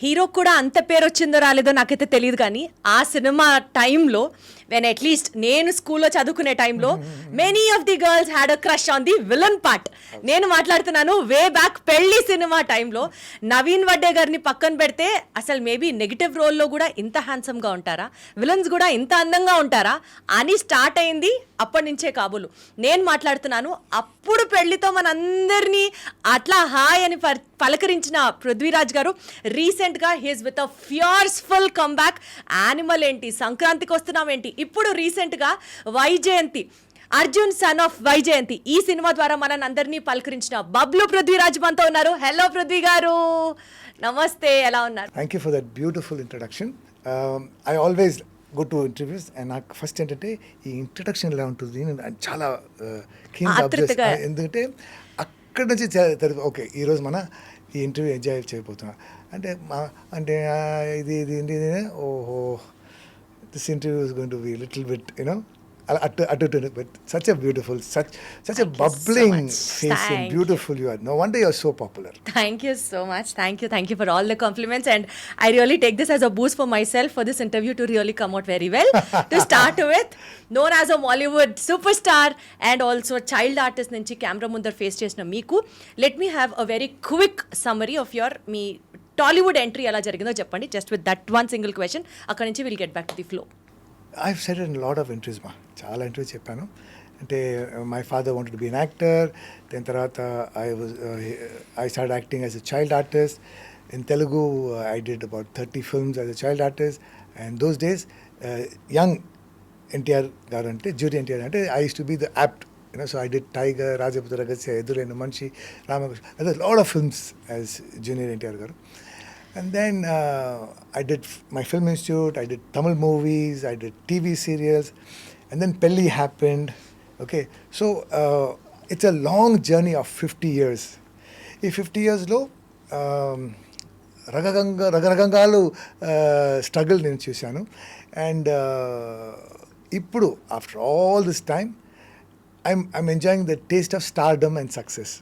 Hero కూడా అంత పేరు వచ్చిందో రాలేదో నాకైతే తెలియదు కానీ ఆ సినిమా టైంలో వెన్ అట్లీస్ట్ నేను స్కూల్లో చదువుకునే టైంలో many of the girls had a crush on the villain part. నేను మాట్లాడుతున్నాను వే బ్యాక్ పెళ్లి సినిమా టైంలో. నవీన్ వడ్డే గారిని పక్కన పెడితే అసలు మేబీ నెగిటివ్ రోల్లో కూడా ఇంత హ్యాండ్సమ్గా ఉంటారా, విలన్స్ కూడా ఇంత అందంగా ఉంటారా అని స్టార్ట్ అయింది అప్పటి నుంచే కాబోలు. నేను మాట్లాడుతున్నాను అప్పుడు పెళ్లితో మనందరినీ అట్లా హాయ్ అని పలకరించిన పృథ్వీరాజ్ గారు రీసెంట్గా he's with a ఫియర్స్ఫుల్ comeback. Animal ఏంటి, సంక్రాంతికి వస్తున్నాం ఏంటి, ఇప్పుడు రీసెంట్గా వైజయంతి, అర్జున్ సన్ ఆఫ్ వైజయంతి ఈ సినిమా ద్వారా మనల్ని అందరినీ పలకరించిన బబ్లు పృథ్వీరాజ్ మనతో ఉన్నారు. హలో పృథ్వీ గారు, నమస్తే, ఎలా ఉన్నారు? Thank you for that beautiful introduction. I always go to interviews and నాకు ఫస్ట్ ఏంటంటే ఈ ఇంట్రడక్షన్ ఎలా ఉంటుంది నేను చాలా ఎందుకంటే అక్కడి నుంచి ఓకే ఈరోజు మన ఈ ఇంటర్వ్యూ ఎంజాయ్ చేయబోతున్నా అంటే ఇది ఇది ఇది ఓహో this interview is going to be little bit you know but such a beautiful, such a bubbling face and beautiful you are. No wonder you are so popular. Thank you so much. Thank you for all the compliments, and I really take this as a boost for myself for this interview to really come out very well. To start with, known as a Bollywood superstar and also child artist nunchi camera mundar face chesina meeku, let me have a very quick summary of your me Tollywood entry ఎలా జరిగిందో చెప్పండి, just with that one single question. అక్కడి నుంచి we'll get back to the flow. I've said it in a lot of interviews చాలా interviews చెప్పాను. అంటే my father wanted to be an actor, దాని తర్వాత I started acting as a child artist. In Telugu, I did about 30 films as a child artist. And those days, young NTR garu ante, Judy NTR ante, I used to be the apt, so I did Tiger, Rajaputra Ragasya, Edurenu Manshi, Ramakrishna. I did a lot of films as junior NTR garu. And then I did my film institute, I did Tamil movies, I did TV serials, and then Pelli happened. Okay, so it's a long journey of 50 years. In 50 years lo రకరకాలు struggle నేను చూశాను. And ఇప్పుడు after all this time I'm enjoying the taste of stardom and success.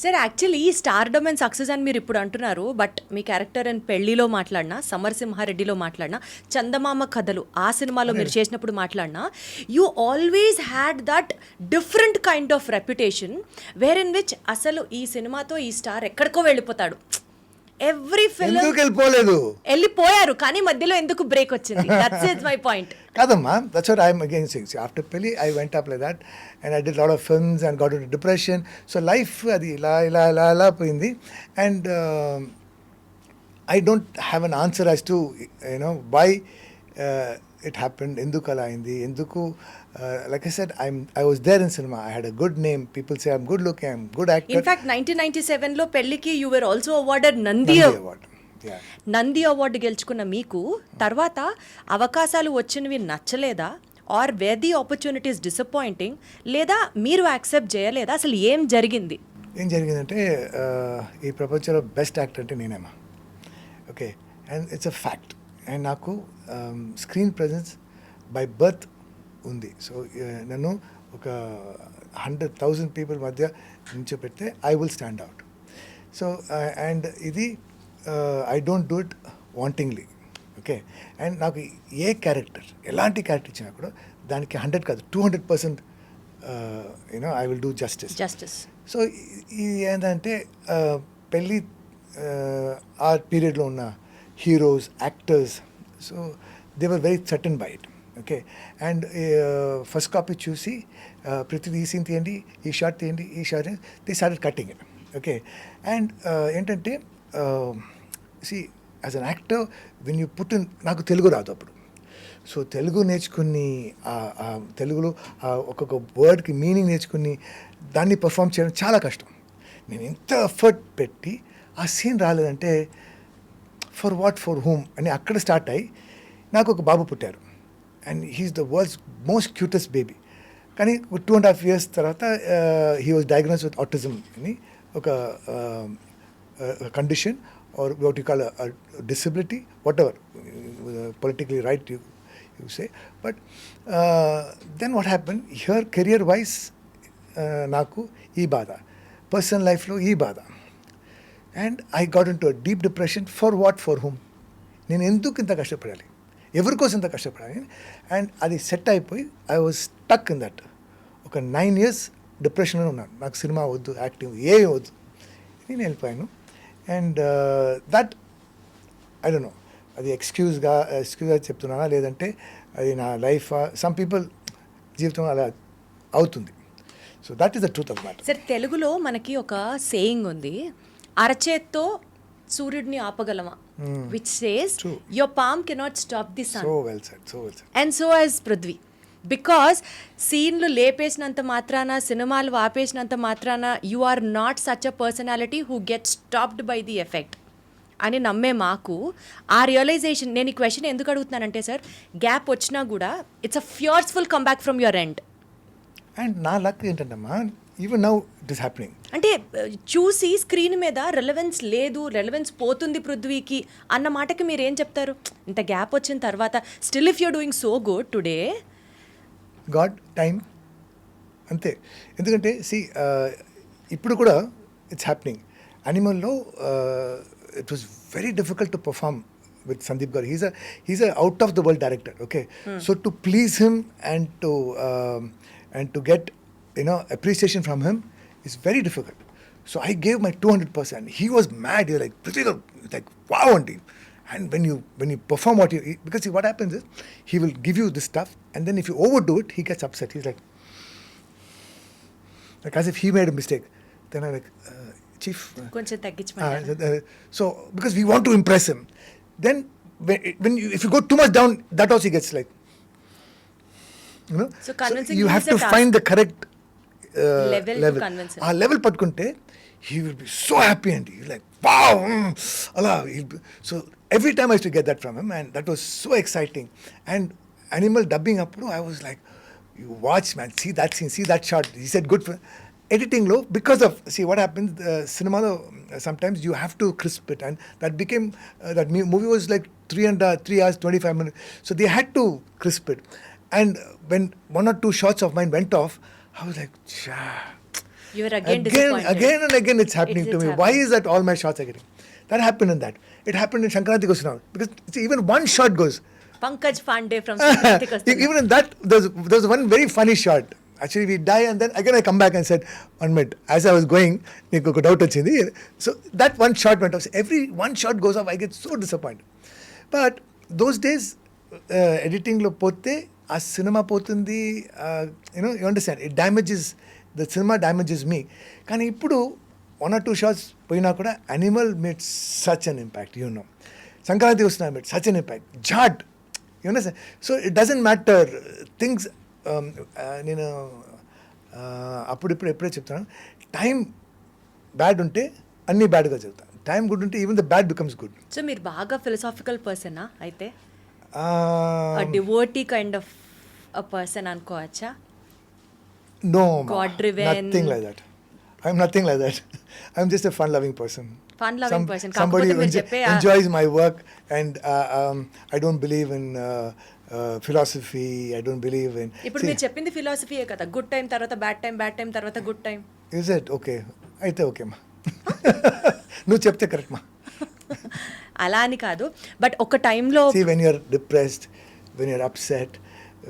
Sir actually stardom and success అని మీరు ఇప్పుడు అంటున్నారు, but me character and పెళ్లిలో మాట్లాడినా, సమరసింహారెడ్డిలో మాట్లాడినా, చందమామ కథలు ఆ సినిమాలో మీరు చేసినప్పుడు మాట్లాడినా, you always had that different kind of reputation where in which అసలు ఈ సినిమాతో ఈ స్టార్ ఎక్కడికో వెళ్ళిపోతాడు. ఎవ్రీ ఫిల్మ్ వెళ్ళిపోయారు కానీ మధ్యలో ఎందుకు బ్రేక్ వచ్చింది? That's is my point. కాదమ్మా, that's what I'm again saying. After పెళ్లి I went up like that and I did lot of films and got into depression. So life అది ఇలా ఇలా ఇలా ఇలా పోయింది. And I don't have an answer as to why it happened, ఎందుకు అలా అయింది, ఎందుకు like I said, I was there in cinema. I had a good name. People say I'm good looking, I'm good actor. In fact 1997 లో పెళ్లికి you were also awarded Nandi award. Yeah. Nandi award గెలుచుకున్న మీకు తర్వాత అవకాశాలు వచ్చినవి నచ్చలేదా, or were the opportunities disappointing, లేదా మీరు యాక్సెప్ట్ చేయలేదా, అసలు ఏం జరిగింది? ఏం జరిగిందంటే ఈ ప్రపంచంలో బెస్ట్ యాక్టర్ అంటే నేనేమా. Okay, and it's a fact. And నాకు స్క్రీన్ ప్రజెన్స్ బై బర్త్ ఉంది. సో నన్ను ఒక 100,000 పీపుల్ మధ్య నిల్చోపెడితే I will stand out. So and ఇది I don't do it wantingly. Okay, and నాకు ఏ క్యారెక్టర్, ఎలాంటి క్యారెక్టర్ ఇచ్చినా కూడా దానికి 100 కాదు 200% I will do justice. So ఇది ఏంటంటే పెళ్ళి ఆ పీరియడ్లో ఉన్న heroes, actors, so they were very threaten by it. Okay, and first copy చూసి ప్రతిదీ ఈ సీన్ తీయండి, ఈ షార్ట్ తీయండి, ఈ shot, they started cutting it. Okay, and ఏంటంటే see as an actor when you put in, నాకు తెలుగు రాదు అప్పుడు. సో తెలుగు నేర్చుకుని తెలుగులో ఒక్కొక్క వర్డ్కి మీనింగ్ నేర్చుకుని దాన్ని పర్ఫామ్ చేయడం చాలా కష్టం. నేను ఎంత ఎఫర్ట్ పెట్టి ఆ సీన్ రాలేదంటే ఫర్ వాట్, ఫర్ హూమ్ అని అక్కడ స్టార్ట్ అయ్యి నాకు ఒక బాబు పుట్టారు. And he's the world's most cutest baby. కానీ 2.5 years తర్వాత he was diagnosed with autism అని ఒక condition or what you call disability, whatever politically right you say. But then what happen here, career wise నాకు ఈ బాధ, personal లైఫ్లో ఈ బాధ. And I got into deep depression. For what, for whom? నేను ఎందుకు ఇంత కష్టపడాలి, ఎవరి కోసం ఇంత కష్టపడాలి? అండ్ అది సెట్ అయిపోయి I was stuck in that. ఒక 9 years డిప్రెషన్లో ఉన్నాను. నాకు సినిమా వద్దు, యాక్టింగ్ ఏమీ వద్దు, నేను వెళ్ళిపోయాను. And that I don't no, అది ఎక్స్క్యూజ్గా చెప్తున్నానా లేదంటే అది నా లైఫ్. సమ్ పీపుల్ జీవితం అలా అవుతుంది. So that is the truth of matter. Sir, తెలుగులో మనకి ఒక సేయింగ్ ఉంది, అరచేత్తో సూర్యుడిని ఆపగలమా, which says your palm cannot stop the sun. So well said, so well said. And so as Prithvi, because సీన్లు లేపేసినంత మాత్రాన, సినిమాలు ఆపేసినంత మాత్రాన you are not such a personality who get stopped by the effect అని నమ్మే మాకు ఆ రియలైజేషన్. నేను ఈ క్వశ్చన్ ఎందుకు అడుగుతున్నానంటే సార్, గ్యాప్ వచ్చినా కూడా it's a ఫియర్స్ఫుల్ comeback from your end. And నా లక్ ఏంటంటమ్మా, even now it is happening. అంటే చూసి స్క్రీన్ మీద రెలవెన్స్ లేదు, రెలవెన్స్ పోతుంది పృథ్వీకి అన్న మాటకి మీరు ఏం చెప్తారు? ఇంత గ్యాప్ వచ్చిన తర్వాత still if you're doing so good today, god time అంతే. ఎందుకంటే ఇప్పుడు కూడా ఇట్స్ హ్యాపెనింగ్. అనిమల్లో it was very difficult to perform with Sandeep Garu. He's a out of the world director, okay? So to please him and to get, you know, appreciation from him is very difficult. So I gave my 200%. He was mad. He was like, Prithiveeraj, like, wow, auntie. And when you perform what you, because see, what happens is he will give you this stuff, and then if you overdo it, he gets upset. He's like as if he made a mistake. Then I'm like, chief, కొంచెం తగ్గించమంటారా? so because we want to impress him, then if you go too much down, that also gets like, you know. So convincing you him have is a to task. find the correct Level to convince him. level పట్టుకుంటే he will be so happy and he's like, wow, Allah. So every time I used to get that from him, and that was so exciting. And animal dubbing appudu I was like, you watch, man, see that scene, see that shot. He said good for editing low, because of, see what happens, cinema sometimes you have to crisp it, and that became that movie was like 3 hours 25 minutes, so they had to crisp it. And when 1 or 2 shots of mine went off, I was like, You were again disappointed. Again and again it's happening to me. happening. Why is that all my shots are getting? That happened in that. It happened in Shankranti Gosnam, because see, even one shot goes. Pankaj Pandey from Sankrati Kosnam. Even in that, there's one very funny shot. Actually, we die, and then again I come back and said, 1 minute, as I was going, neeku oka doubt vachindi. So that one shot went off. So every one shot goes off, I get so disappointed. But those days, editing lo pote, aa cinema potundi, you know, you understand, it damages, the cinema damages me. Kani ippudu 1 or 2 shots poyina kuda animal made such an impact, you know. Sankranti Usna made such an impact. Jad, you understand? So it doesn't matter, things, నేను అప్పుడిప్పుడు ఎప్పుడే చెప్తాను, time bad ఉంటే అన్నీ బ్యాడ్గా చెప్తాను, time good ఉంటే even the bad becomes good. So మీరు బాగా ఫిలసాఫికల్ పర్సనా అయితే? Devotee kind of a person అనుకోవచ్చా? No, God driven. Nothing like that. I'm nothing like that. I'm just a fun loving person. Fun loving person. Somebody కాకపోతే who మీరు చెప్పే enjoys my work, and I don't believe in philosophy. I don't believe in. ఇప్పుడు మీరు చెప్పింది ఫిలాసఫీయే కదా, good time తర్వాత bad time, bad time తర్వాత good time. Is it okay? అయితే ఓకే మా. నువ్వు చెప్తే కరెక్ట్ మా. అలా అని కాదు, బట్ ఒక టైంలో See, when you're depressed, when you're upset,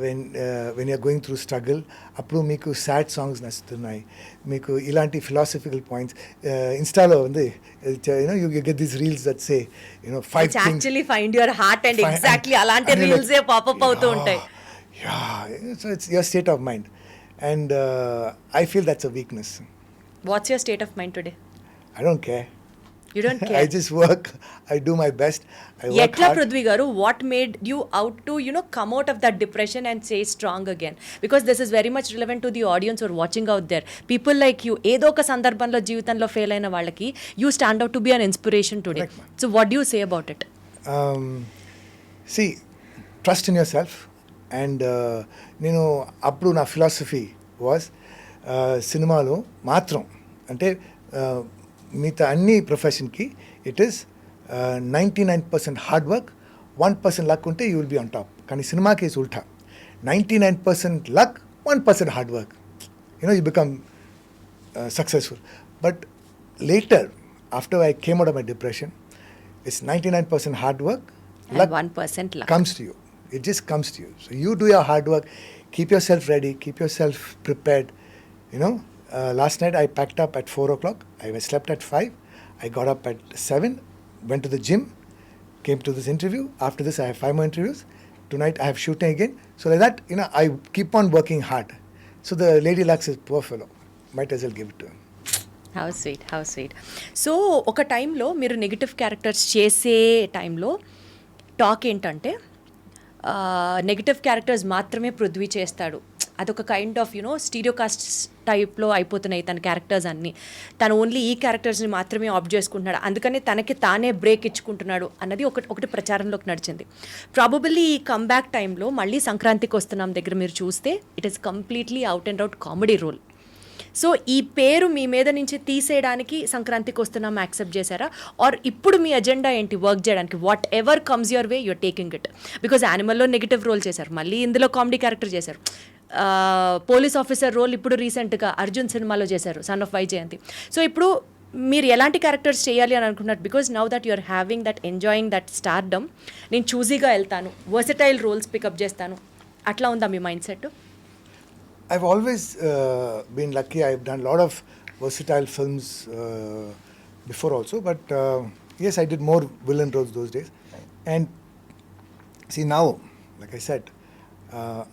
when you're going through struggle, అప్పుడు మీకు sad songs నచ్చుతున్నాయి, మీకు ఇలాంటి philosophical points, ఇన్స్టాలో ఉంది, you know, you get these reels that say, you know, 5 things. Actually find your heart and exactly అలాంటి and you're reels A popup అవుతూ ఉంటాయి. Yeah, so it's your state of mind, and I feel that's a weakness. What's your state of mind today? I don't care. You don't I care. just work, I do my best, I work ఎట్లా hard. Prithvi garu, what made you out to come out of that depression and say strong again? Because this is very much relevant to the audience are watching out there. People like you, ఏదో ఒక సందర్భంలో జీవితంలో fail అయిన వాళ్ళకి you stand out to be an inspiration today. So what do say about it? See, trust in yourself, and నేను అప్పుడు నా philosophy was, సినిమాలో మాత్రం అంటే మిగతా అన్ని ప్రొఫెషన్కి it is 99% hard work, 1% luck ఉంటే you will be on top. కానీ సినిమాకి ఇస్ ఉల్టా, 99% luck, 1% hard work, you become successful. But later after I came out of my depression, it's 99% hard work. And 1% luck. Comes to you. It just comes to you. So you do your hard work, keep yourself ready, keep yourself prepared. You know, last night I packed up at 4 o'clock. I slept at 5. I got up at 7, went to the gym, came to this interview. After this, I have 5 more interviews. Tonight I have shooting again. So like that, you know, I keep on working hard. So the lady Lux is poor fellow. Might as well give it to him. How sweet. So ఒక టైంలో మీరు negative characters చేసే టైంలో talk ఏంటంటే negative characters మాత్రమే పృథ్వీ చేస్తాడు, అదొక kind of you know స్టీరియోకాస్ట్ టైప్లో అయిపోతున్నాయి తన క్యారెక్టర్స్ అన్నీ, తను ఓన్లీ ఈ క్యారెక్టర్స్ని మాత్రమే ఆప్ట్ చేసుకుంటున్నాడు, అందుకని తనకి తానే బ్రేక్ ఇచ్చుకుంటున్నాడు అన్నది ఒకటి ప్రచారంలోకి నడిచింది. ప్రాబబుల్లీ ఈ కమ్బ్యాక్ టైంలో మళ్ళీ సంక్రాంతికి వస్తున్నాం దగ్గర మీరు చూస్తే it is completely out and out comedy role. So ఈ పేరు మీ మీద నుంచి తీసేయడానికి సంక్రాంతికి వస్తున్నాం యాక్సెప్ట్ చేశారా, ఆర్ ఇప్పుడు మీ అజెండా ఏంటి వర్క్ చేయడానికి? Whatever comes your way you're taking it. Because యానిమల్లో నెగిటివ్ రోల్ చేశారు, మళ్ళీ ఇందులో కామెడీ క్యారెక్టర్ చేశారు, పోలీస్ ఆఫీసర్ రోల్ ఇప్పుడు రీసెంట్గా అర్జున్ సినిమాలో చేశారు, సన్ ఆఫ్ వైజయంతి. సో ఇప్పుడు మీరు ఎలాంటి క్యారెక్టర్స్ చేయాలి అని అనుకుంటున్నారు? Because now that you're having that enjoying that stardom, నేను చూజీగా వెళ్తాను, వర్సటైల్ రోల్స్ పికప్ చేస్తాను, అట్లా ఉందా మీ mind set? I've always been lucky. I've done a lot of versatile films before also, but yes, I did more villain roles those days. And see now, like I said,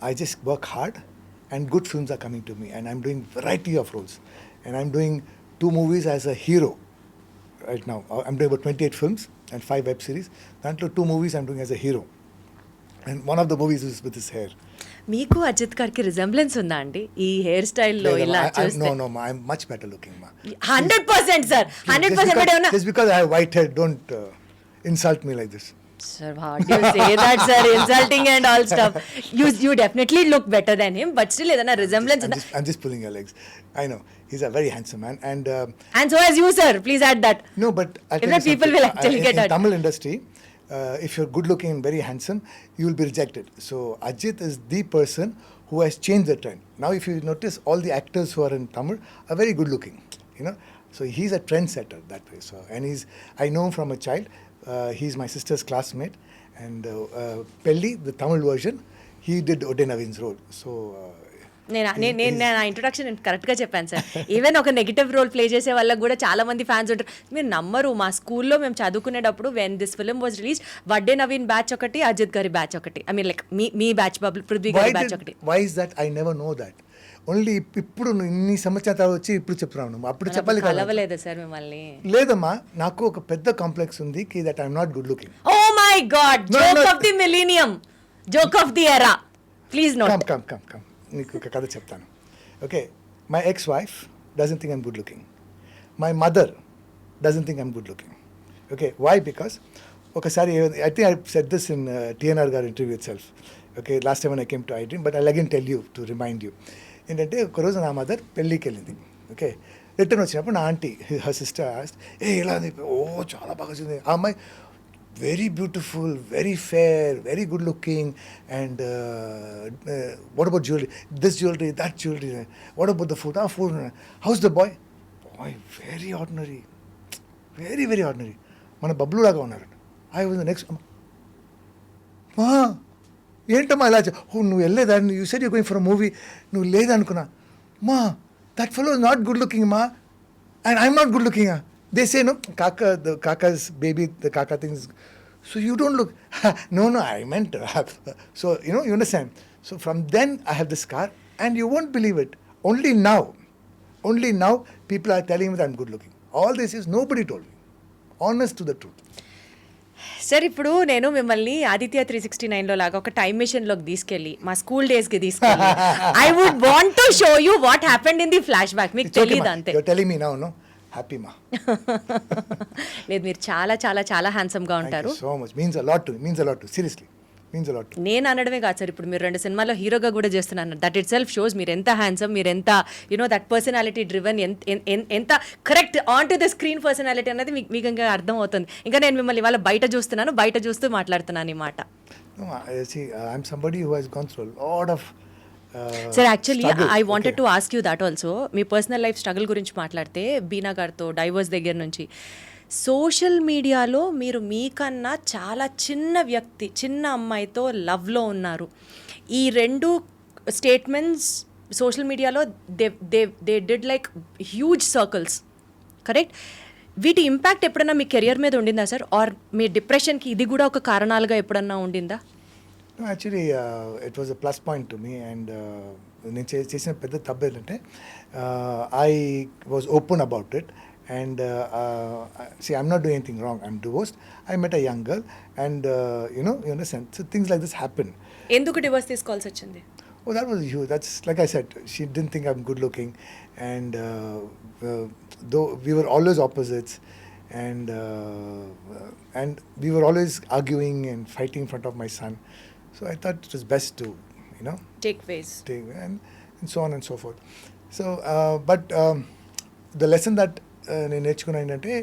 I just work hard and good films are coming to me and I'm doing variety of roles. And I'm doing 2 movies as a hero right now. I'm doing about 28 films and 5 web series. Then 2 movies I'm doing as a hero. And one of the movies is with his hair. మీకు అజిత్ గారికి resemblance ఉందా అండి ఈ hair స్టైల్లో ఇలా చూస్తే? No, I'm much better looking, ma. 100% sir, 100%. Just because I have white hair, don't insult me like this. Sir, how do you say that, sir? Insulting and all stuff. You definitely look better than him, but still ఏదైనా resemblance ఉందా? I'm just pulling your legs. I know he's a very handsome man, and so as you, sir, please add that. No, but I'll if tell not, you people something. will actually get in hurt. Tamil industry, if you're good looking and very handsome, you will be rejected. So Ajit is the person who has changed the trend. Now if you notice, all the actors who are in Tamil are very good looking, you know. So he's a trendsetter that way. So, and I know him from a child. He's my sister's classmate, and Pelli, the Tamil version, he did Uday Naveen's role. So నేను నా introduction కరెక్ట్గా చెప్పాను sir. Even ఒక negative role play చేసే వాళ్ళకి కూడా చాలా మంది ఫ్యాన్స్ ఉంటారు. మీరు నమ్మరు, మా స్కూల్లో మేము చదువుకునేటప్పుడు when this film was release, Vadde Naveen batch ఒకటి, అజిత్ గారి బ్యాచ్ ఒకటి, ఐ మీన్ లైక్ మీ బ్యాచ్, పృథ్వీ గారి బ్యాచ్ ఒకటి. Why is that? I never know that. Only ఇప్పుడు ఇన్ని సంవత్సరాల తర్వాత వచ్చి ఇప్పుడు చెప్తున్నాను, అప్పుడు చెప్పాలి కదా. కలవలేదు సార్ మిమ్మల్ని? లేదమ్మా, నాకు ఒక పెద్ద కాంప్లెక్స్ ఉంది కి that I'm not good looking. Oh my god, joke of the millennium, joke of the era, please note. Come నీకు ఒక కథ చెప్తాను. Okay, my ex wife doesn't think I'm good looking, my mother doesn't think I'm good looking. Okay, why? Because ఒకసారి I think I said this in TNR గారి interview itself. Okay, last time I came to iDream, but I again tell you to remind you. ఏంటంటే ఒకరోజు నా mother పెళ్ళికి వెళ్ళింది. Okay, return వచ్చినప్పుడు నా aunty, her sister asked, ఇలా ఉంది, ఓ చాలా బాగా వచ్చింది ఆ అమ్మాయి, very beautiful, very fair, very good looking, and what about jewelry? This jewelry, that jewelry. What about the food? Food. How's the boy? Boy, very ordinary, very very ordinary. మన బబ్లూ లాగా ఉన్నాడు. I was the next. మా ఏంటమ్మా ఇలా? నువ్వు వెళ్ళేదా? You said you going for a movie, నువ్వు లేదనుకున్నా. మా that fellow is not good looking, మా, and I'm not good looking. They say, no, Kaka, the Kaka's baby, the Kaka things. So you don't look. No, I meant. So, you know, you understand. So from then, I have this scar, and you won't believe it. Only now, people are telling me that I'm good looking. All this is, nobody told me. Honest to the truth. Sir, ఇప్పుడు నేను మిమ్మల్ని ఆదిత్య 369లో లాగా ఒక time మెషిన్లోకి తీసుకెళ్ళి మా school డేస్కి తీసుకెళ్ళి I would want to show you what happened in the flash back. మీకు తెలియదు అంతే. You're telling me now, no? Happy, ma. లేదు, మీరు చాలా చాలా చాలా హ్యాండ్సమ్గా ఉంటారు. So much. Means a lot to me. Seriously. Means a lot. నేను అనడమే కాదు సార్, ఇప్పుడు మీరు 2 సినిమాల్లో హీరోగా కూడా చేస్తున్నాను. దట్ ఇట్ సెల్ఫ్ షోస్ మీరు ఎంత హ్యాండ్సమ్, మీరు ఎంత యునో దట్ పర్సనాలిటీ డ్రివెన్, ఎంత correct on to the screen personality అనేది మీకు ఇంకా అర్థం అవుతుంది. ఇంకా నేను మిమ్మల్ని ఇవాళ బయట చూస్తూ మాట్లాడుతున్నాను ఈ మాట. No, see, I'm somebody who has gone through a lot of sir actually struggle. I wanted Okay. To ask you that also. Me personal life struggle గురించి మాట్లాడితే బీనా గారితో డైవర్స్ దగ్గర నుంచి సోషల్ మీడియాలో మీరు మీకన్నా చాలా చిన్న వ్యక్తి, చిన్న అమ్మాయితో లవ్లో ఉన్నారు. ఈ రెండు స్టేట్మెంట్స్ సోషల్ మీడియాలో they did like huge circles, correct? వీటి ఇంపాక్ట్ ఎప్పుడన్నా మీ కెరియర్ మీద ఉండిందా సార్? ఆర్ మీ డిప్రెషన్కి ఇది కూడా ఒక కారణాలుగా ఎప్పుడన్నా ఉండిందా? No, actually, it was a plus point to me, and నేను చేసిన పెద్ద తప్పు ఏంటంటే I was open about it, and see, I'm not doing anything wrong. I'm divorced. I met a young girl, and you understand. So things like this happen. ఎందుకు divorce తీసుకోవాల్సి వచ్చింది? Oh, that was huge. That's like I said, she didn't think I'm good looking, and though we were always opposites, and we were always arguing and fighting in front of my son. So I thought it was best to, take ways. take and so on and so forth. So, but the lesson that నేను నేర్చుకున్నా ఏంటంటే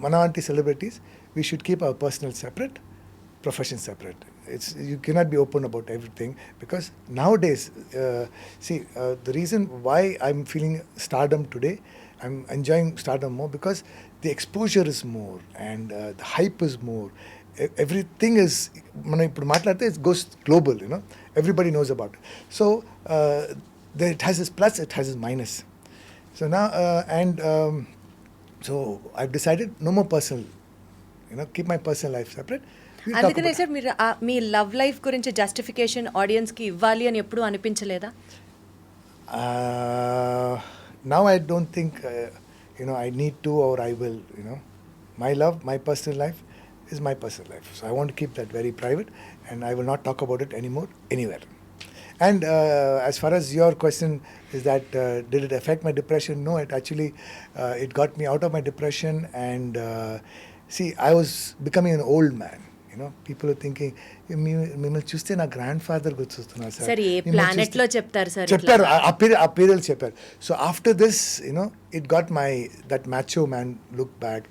మన వంటి celebrities we should keep our personal separate, profession separate. You cannot be open about everything, because nowadays, the reason why I'm feeling stardom today, I'm enjoying stardom more because the exposure is more, and the hype is more. Everything is, మనం ఇప్పుడు మాట్లాడితే it goes global, everybody knows about it. So it has its plus, it has its minus. So now so I've decided no more personal, keep my personal life separate. We'll talk అందుకనే about sir మీరు మీ love life గురించి justification ఆడియన్స్కి ఇవ్వాలి అని ఎప్పుడు అనిపించలేదా? Now I don't think I need to, or I will. My love, my personal life is my personal life, so I want to keep that very private, and I will not talk about it anymore anywhere. And as far as your question is that did it affect my depression? No, it actually it got me out of my depression, and see, I was becoming an old man. People are thinking, మిమ్మల్ని చూస్తే నా grand father గుర్తొస్తున్నారు sir. Sir ఏ planet లో చెప్తారు sir? చెప్పారు, ఆ period చెప్పారు. So after this it got my that macho man look back.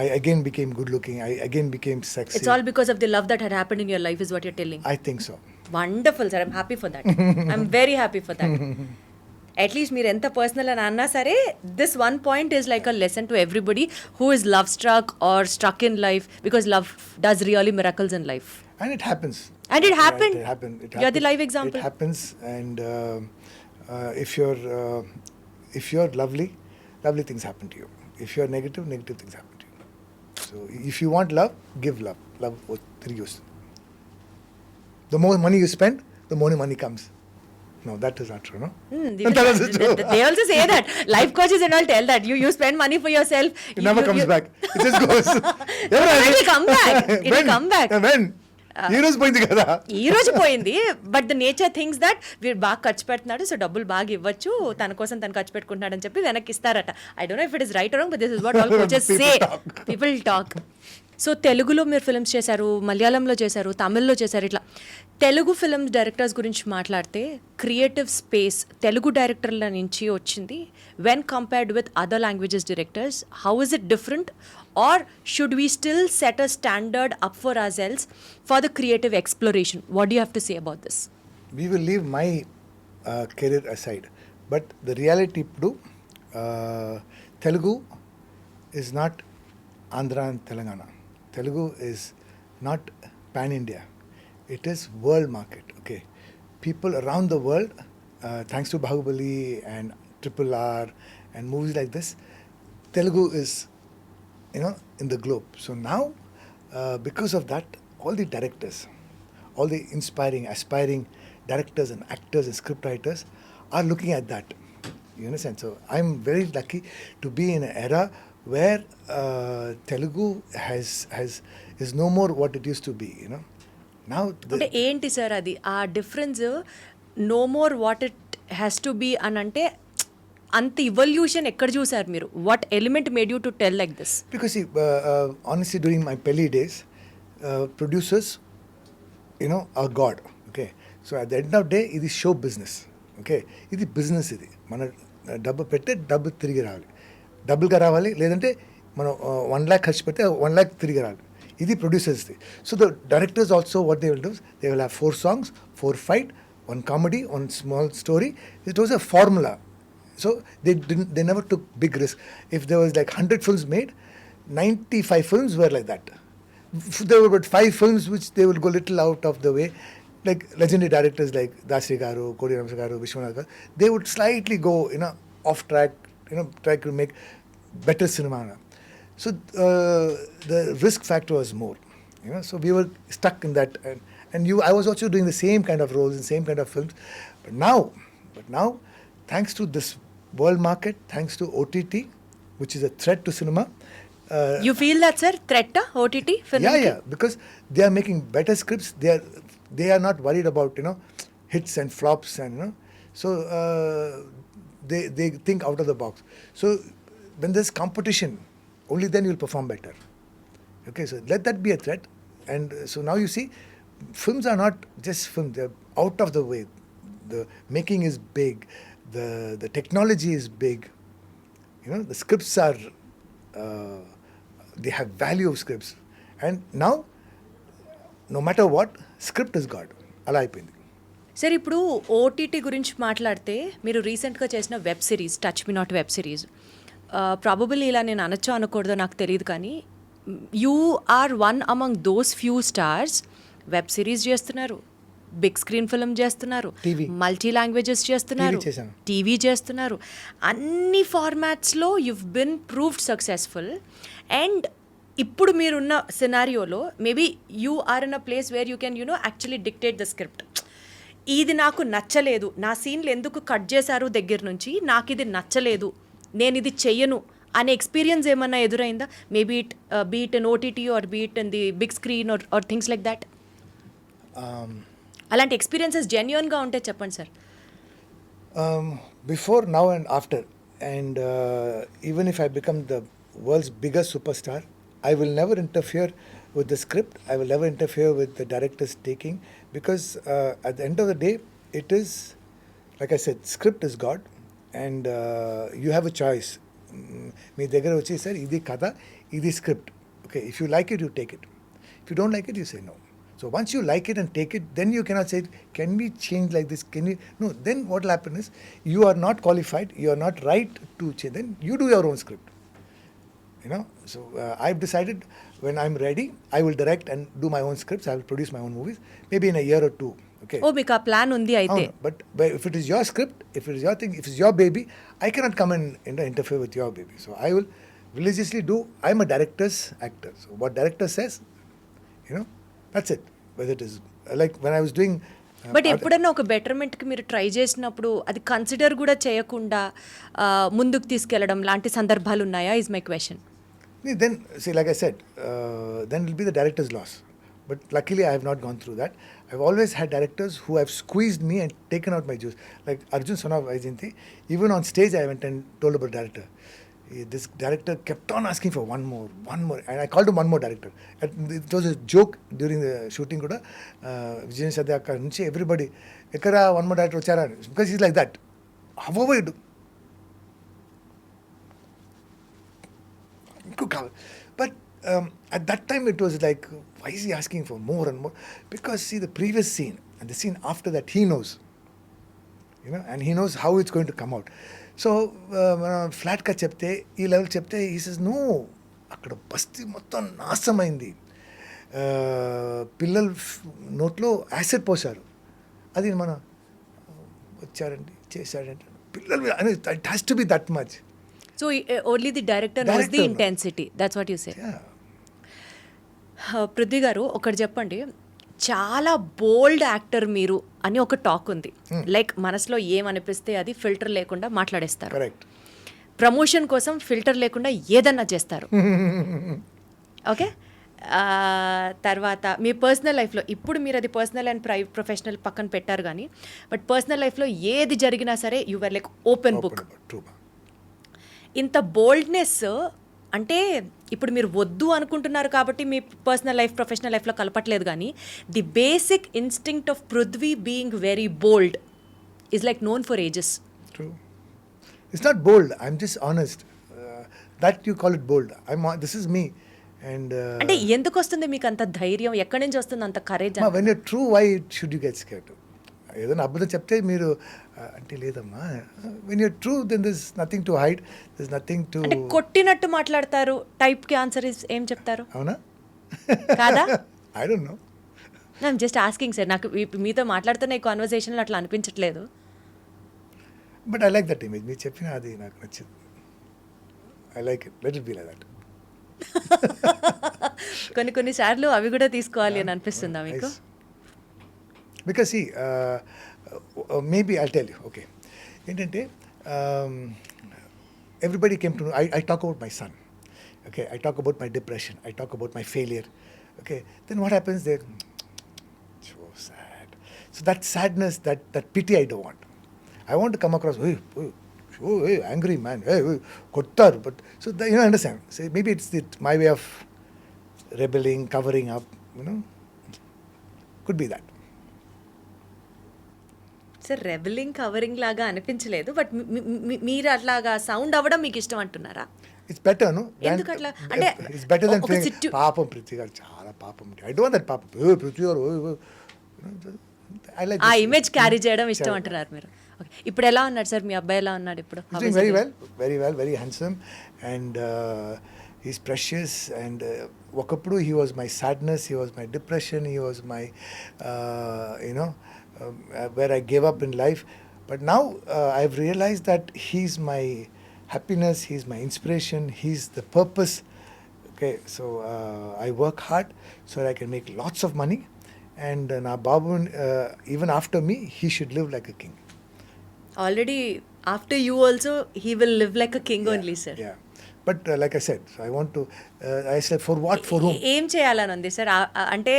I again became good looking. I again became sexy. It's all because of the love that had happened in your life is what you're telling. I think so. Wonderful, sir. I'm happy for that. I'm very happy for that. At least మీరు ఎంత personal అని అన్నా సరే, this one point is like a lesson to everybody who is love struck or struck in life, because love does really miracles in life. And it happens. And it happened. It happened. You're the live example. It happens, and if you're lovely things happen to you. If you're negative things happen to you. So if you want love, give love. Love తిరిగి వస్తుంది. The more money you spend, the more money comes. No, that is not true, no? They also say that. Life coaches and all tell that. You spend money for yourself. It never comes back. It just goes. It will come back. It will come back. When? ఈ రోజు పోయింది కదా. ఈ రోజు పోయింది, but the nature things that వీడు బాగా ఖర్చు పెడుతున్నాడు, సో డబ్బులు బాగా ఇవ్వచ్చు, తన కోసం తను ఖర్చు పెట్టుకుంటున్నాడు అని చెప్పి వెనక్కి ఇస్తారట. I don't no if it is right are wrong, but this is what all coaches say. People talk. So తెలుగులో మీరు ఫిల్మ్స్ చేశారు, మలయాళంలో చేశారు, తమిళ్లో చేశారు. ఇట్లా తెలుగు ఫిల్మ్స్ డైరెక్టర్స్ గురించి మాట్లాడితే క్రియేటివ్ స్పేస్ తెలుగు డైరెక్టర్ల నుంచి వచ్చింది. When compared with other languages directors, how is it different? Or should we still set a standard up for ourselves for the creative exploration? What do you have to say about this? We will leave my career aside. But the reality, Telugu is not Andhra and Telangana. Telugu is not pan-India. It is world market, okay? People around the world, thanks to Bahubali and Triple R and movies like this, Telugu is in the globe. So now, because of that, all the directors, all the inspiring, aspiring directors and actors and scriptwriters are looking at that. You understand? So I'm very lucky to be in an era where Telugu is no more what it used to be. Now. అంటే ఏంటి sir అది ఆ difference? No more what it has to be అని అంటే అంత evolution ఎక్కడ చూసారు మీరు? What element made you to tell like this? Because see, honestly, during my Pelli days, producers, are God. Okay, so at the end of the day, ఇది show business. Okay, ఇది business. ఇది మన డబ్బు పెడితే డబ్బు తిరిగి రావాలి, డబ్బులుగా రావాలి. లేదంటే మనం 1 lakh ఖర్చు పెడితే 1 lakh తిరిగి రావాలి. ఇది ప్రొడ్యూసర్స్ది. So the directors also what they will do, they will have 4 songs, 4 fight, one comedy, one small story. It was a formula. So they never took big risk. If there was like 100 films made, 95 films were like that. There were about 5 films which they will go little out of the way. Like legendary directors like Dasri Garu, Kodi Ramsa Garu, Vishwanath Garu, they would slightly go, off track, try to make better cinema. So the risk factor was more. So we were stuck in that. And I was also doing the same kind of roles and same kind of films. But now, thanks to this world market, thanks to OTT, which is a threat to cinema. You feel that, sir? Threat OTT film? Yeah, because they are making better scripts. They are not worried about hits and flops and so they think out of the box. So when there's competition, only then you'll perform better. Okay, so let that be a threat. And so now you see, films are not just films; they're out of the way. The making is big. The technology is big. The scripts are. They have value of scripts. And now, no matter what, script is God. అలా అయిపోయింది. Sir ఇప్పుడు OTT గురించి మాట్లాడితే మీరు రీసెంట్గా చేసిన web series touch me not web series probably ఇలా నేను అనొచ్చో అనకూడదో నాకు తెలియదు కానీ you are one among those few stars web series చేస్తున్నారు, బిగ్ స్క్రీన్ ఫిల్మ్ చేస్తున్నారు, మల్టీ లాంగ్వేజెస్ చేస్తున్నారు, టీవీ చేస్తున్నారు, అన్ని ఫార్మాట్స్లో you've been proved successful. And ఇప్పుడు మీరున్న సినారియోలో maybe you are in a place where you can actually dictate the script. ఇది నాకు నచ్చలేదు, నా సీన్లు ఎందుకు కట్ చేశారు దగ్గర నుంచి, నాకు ఇది నచ్చలేదు, నేను ఇది చెయ్యను అనే ఎక్స్పీరియన్స్ ఏమన్నా ఎదురైందా? Maybe it beat in OTT or beat in the big screen or things like that. అలాంటి ఎక్స్పీరియన్సెస్ జెన్యూన్గా ఉంటే చెప్పండి sir. Before, now and after, and even if I become the world's biggest superstar, I will never interfere with the script. I will never interfere with the director's taking, because at the end of the day, it is, like I said, script is God, and you have a choice. మీ దగ్గర వచ్చి sir ఇది కథ, ఇది script, okay, if you like it you take it, if you don't like it you say no. So once you like it and take it, then you cannot say, can we change like this? Can we? No, then what will happen is, you are not qualified, you are not right to change. Then you do your own script. So I've decided when I'm ready, I will direct and do my own scripts. I will produce my own movies, maybe in a year or two. Okay. ఓ మీకు ఆ plan ఉంది అయితే. But if it is your script, if it is your thing, if it's your baby, I cannot come and interfere with your baby. So I will religiously do. I'm a director's actor. So what director says, that's it. Whether it is like when I was doing. But ఎప్పుడన్నా ఒక బెటర్మెంట్కి మీరు try చేసినప్పుడు అది consider కూడా చేయకుండా ముందుకు తీసుకెళ్ళడం లాంటి సందర్భాలు ఉన్నాయా is my question. Then, see, like I said, then it will be the director's loss. But luckily, I have not gone through that. I've always had directors who have squeezed me and taken out my juice. Like Arjun Sonav Vaijayanti, even on stage, I went and told about director. This director kept on asking for one more, and I called him one more director. It was a joke during the shooting kuda. Vijay Sadhya akkada nunchi everybody, ekkada one more director vachara, because he's like that. However you do. But at that time it was like, why is he asking for more and more? Because see, the previous scene and the scene after that, he knows. And he knows how it's going to come out. So flat గా చెప్తే, ఈ level చెప్తే, ఈ says no, అక్కడ బస్తీ మొత్తం నాశనమైంది, పిల్లలు నోట్లో యాసిడ్ పోసారు, అది మన వచ్చారండి చేశాడంటే పిల్లలు, it has to be that much. So only the director knows the intensity, that's what you say. Prithvi గారు ఒకటి చెప్పండి, చాలా బోల్డ్ యాక్టర్ మీరు అని ఒక టాక్ ఉంది. లైక్ మనసులో ఏమనిపిస్తే అది ఫిల్టర్ లేకుండా మాట్లాడేస్తారు. ప్రమోషన్ కోసం ఫిల్టర్ లేకుండా ఏదన్నా చేస్తారు. ఓకే, తర్వాత మీ పర్సనల్ లైఫ్లో, ఇప్పుడు మీరు అది పర్సనల్ అండ్ ప్రొఫెషనల్ పక్కన పెట్టారు కానీ, బట్ పర్సనల్ లైఫ్లో ఏది జరిగినా సరే you are like open book. ఇంత బోల్డ్నెస్ అంటే ఇప్పుడు మీరు వద్దు అనుకుంటున్నారు కాబట్టి మీ పర్సనల్ లైఫ్ ప్రొఫెషనల్ లైఫ్లో కలపట్లేదు, కానీ the basic instinct of Prithvi being very bold is like known for ages. It's not bold, I'm just honest. That you call it bold. This is me. And అంటే ఎందుకు వస్తుంది మీకు అంత ధైర్యం, ఎక్కడి నుంచి వస్తుంది అంత courage? When you're true, why should you get scared? ఏదైనా అబద్ధం చెప్తే మీరు అంటే లేదమ్మా, when you're true then this nothing to hide, this nothing to. అంటే కొట్టినట్టు మాట్లాడతారు టైప్కి ఆన్సర్ ఏం చెప్తారు? అవునా? కాదా? I don't know. I'm just asking sir. నాకు మీతో మాట్లాడుతున్న ఈ కాన్వర్సేషన్లో అట్లా అనిపించట్లేదు. But I like that image. మీరు చెప్పిన అది నాకు నచ్చింది. I like it, let it be like that. కొన్నిసార్లు అవి కూడా తీసుకోవాలి అని అనిపిస్తుందా మీకు? Because see maybe I tell you, okay, ఏంటంటే everybody came to know. I talk about my son, okay, I talk about my depression, I talk about my failure, okay, then what happens there? So sad. So that sadness, that pity I don't want. I want to come across, hey, angry man, hey, kottar, but so you know, understand. So maybe it's my way of rebelling, covering up, you know, could be that. Sir rebelling covering లాగా అనిపించలేదు, but మీరు అట్లాగా sound అవ్వడం మీకు ఇష్టం అంటున్నారా? It's better, no? ఎందుకు అట్లా? అంటే it's better than saying పాపం పృథ్వీగారు చాలా పాపం. I don't want that పాపం. పృథ్వీగారు, I like ఆ ఇమేజ్ క్యారీ చేయడం ఇష్టం అంటున్నారు మీరు. ఓకే, ఇప్పుడు ఎలా ఉన్నాడు సార్ మీ అబ్బాయి? ఎలా ఉన్నాడు ఇప్పుడు? He's doing very well, very handsome, and he's precious, and ఒకప్పుడు he was my sadness, he was my depression, he was my you know, where I gave up in life, but now I've realized that he's my happiness, he's my inspiration, he's the purpose. Okay, so I work hard so that I can make lots of money, and now Babu, even after me, he should live like a king. Already after you also he will live like a king only sir. Yeah, but like I said, so I want to, I said for what, for whom? ఏం చేయాలని ఉంది sir? అంటే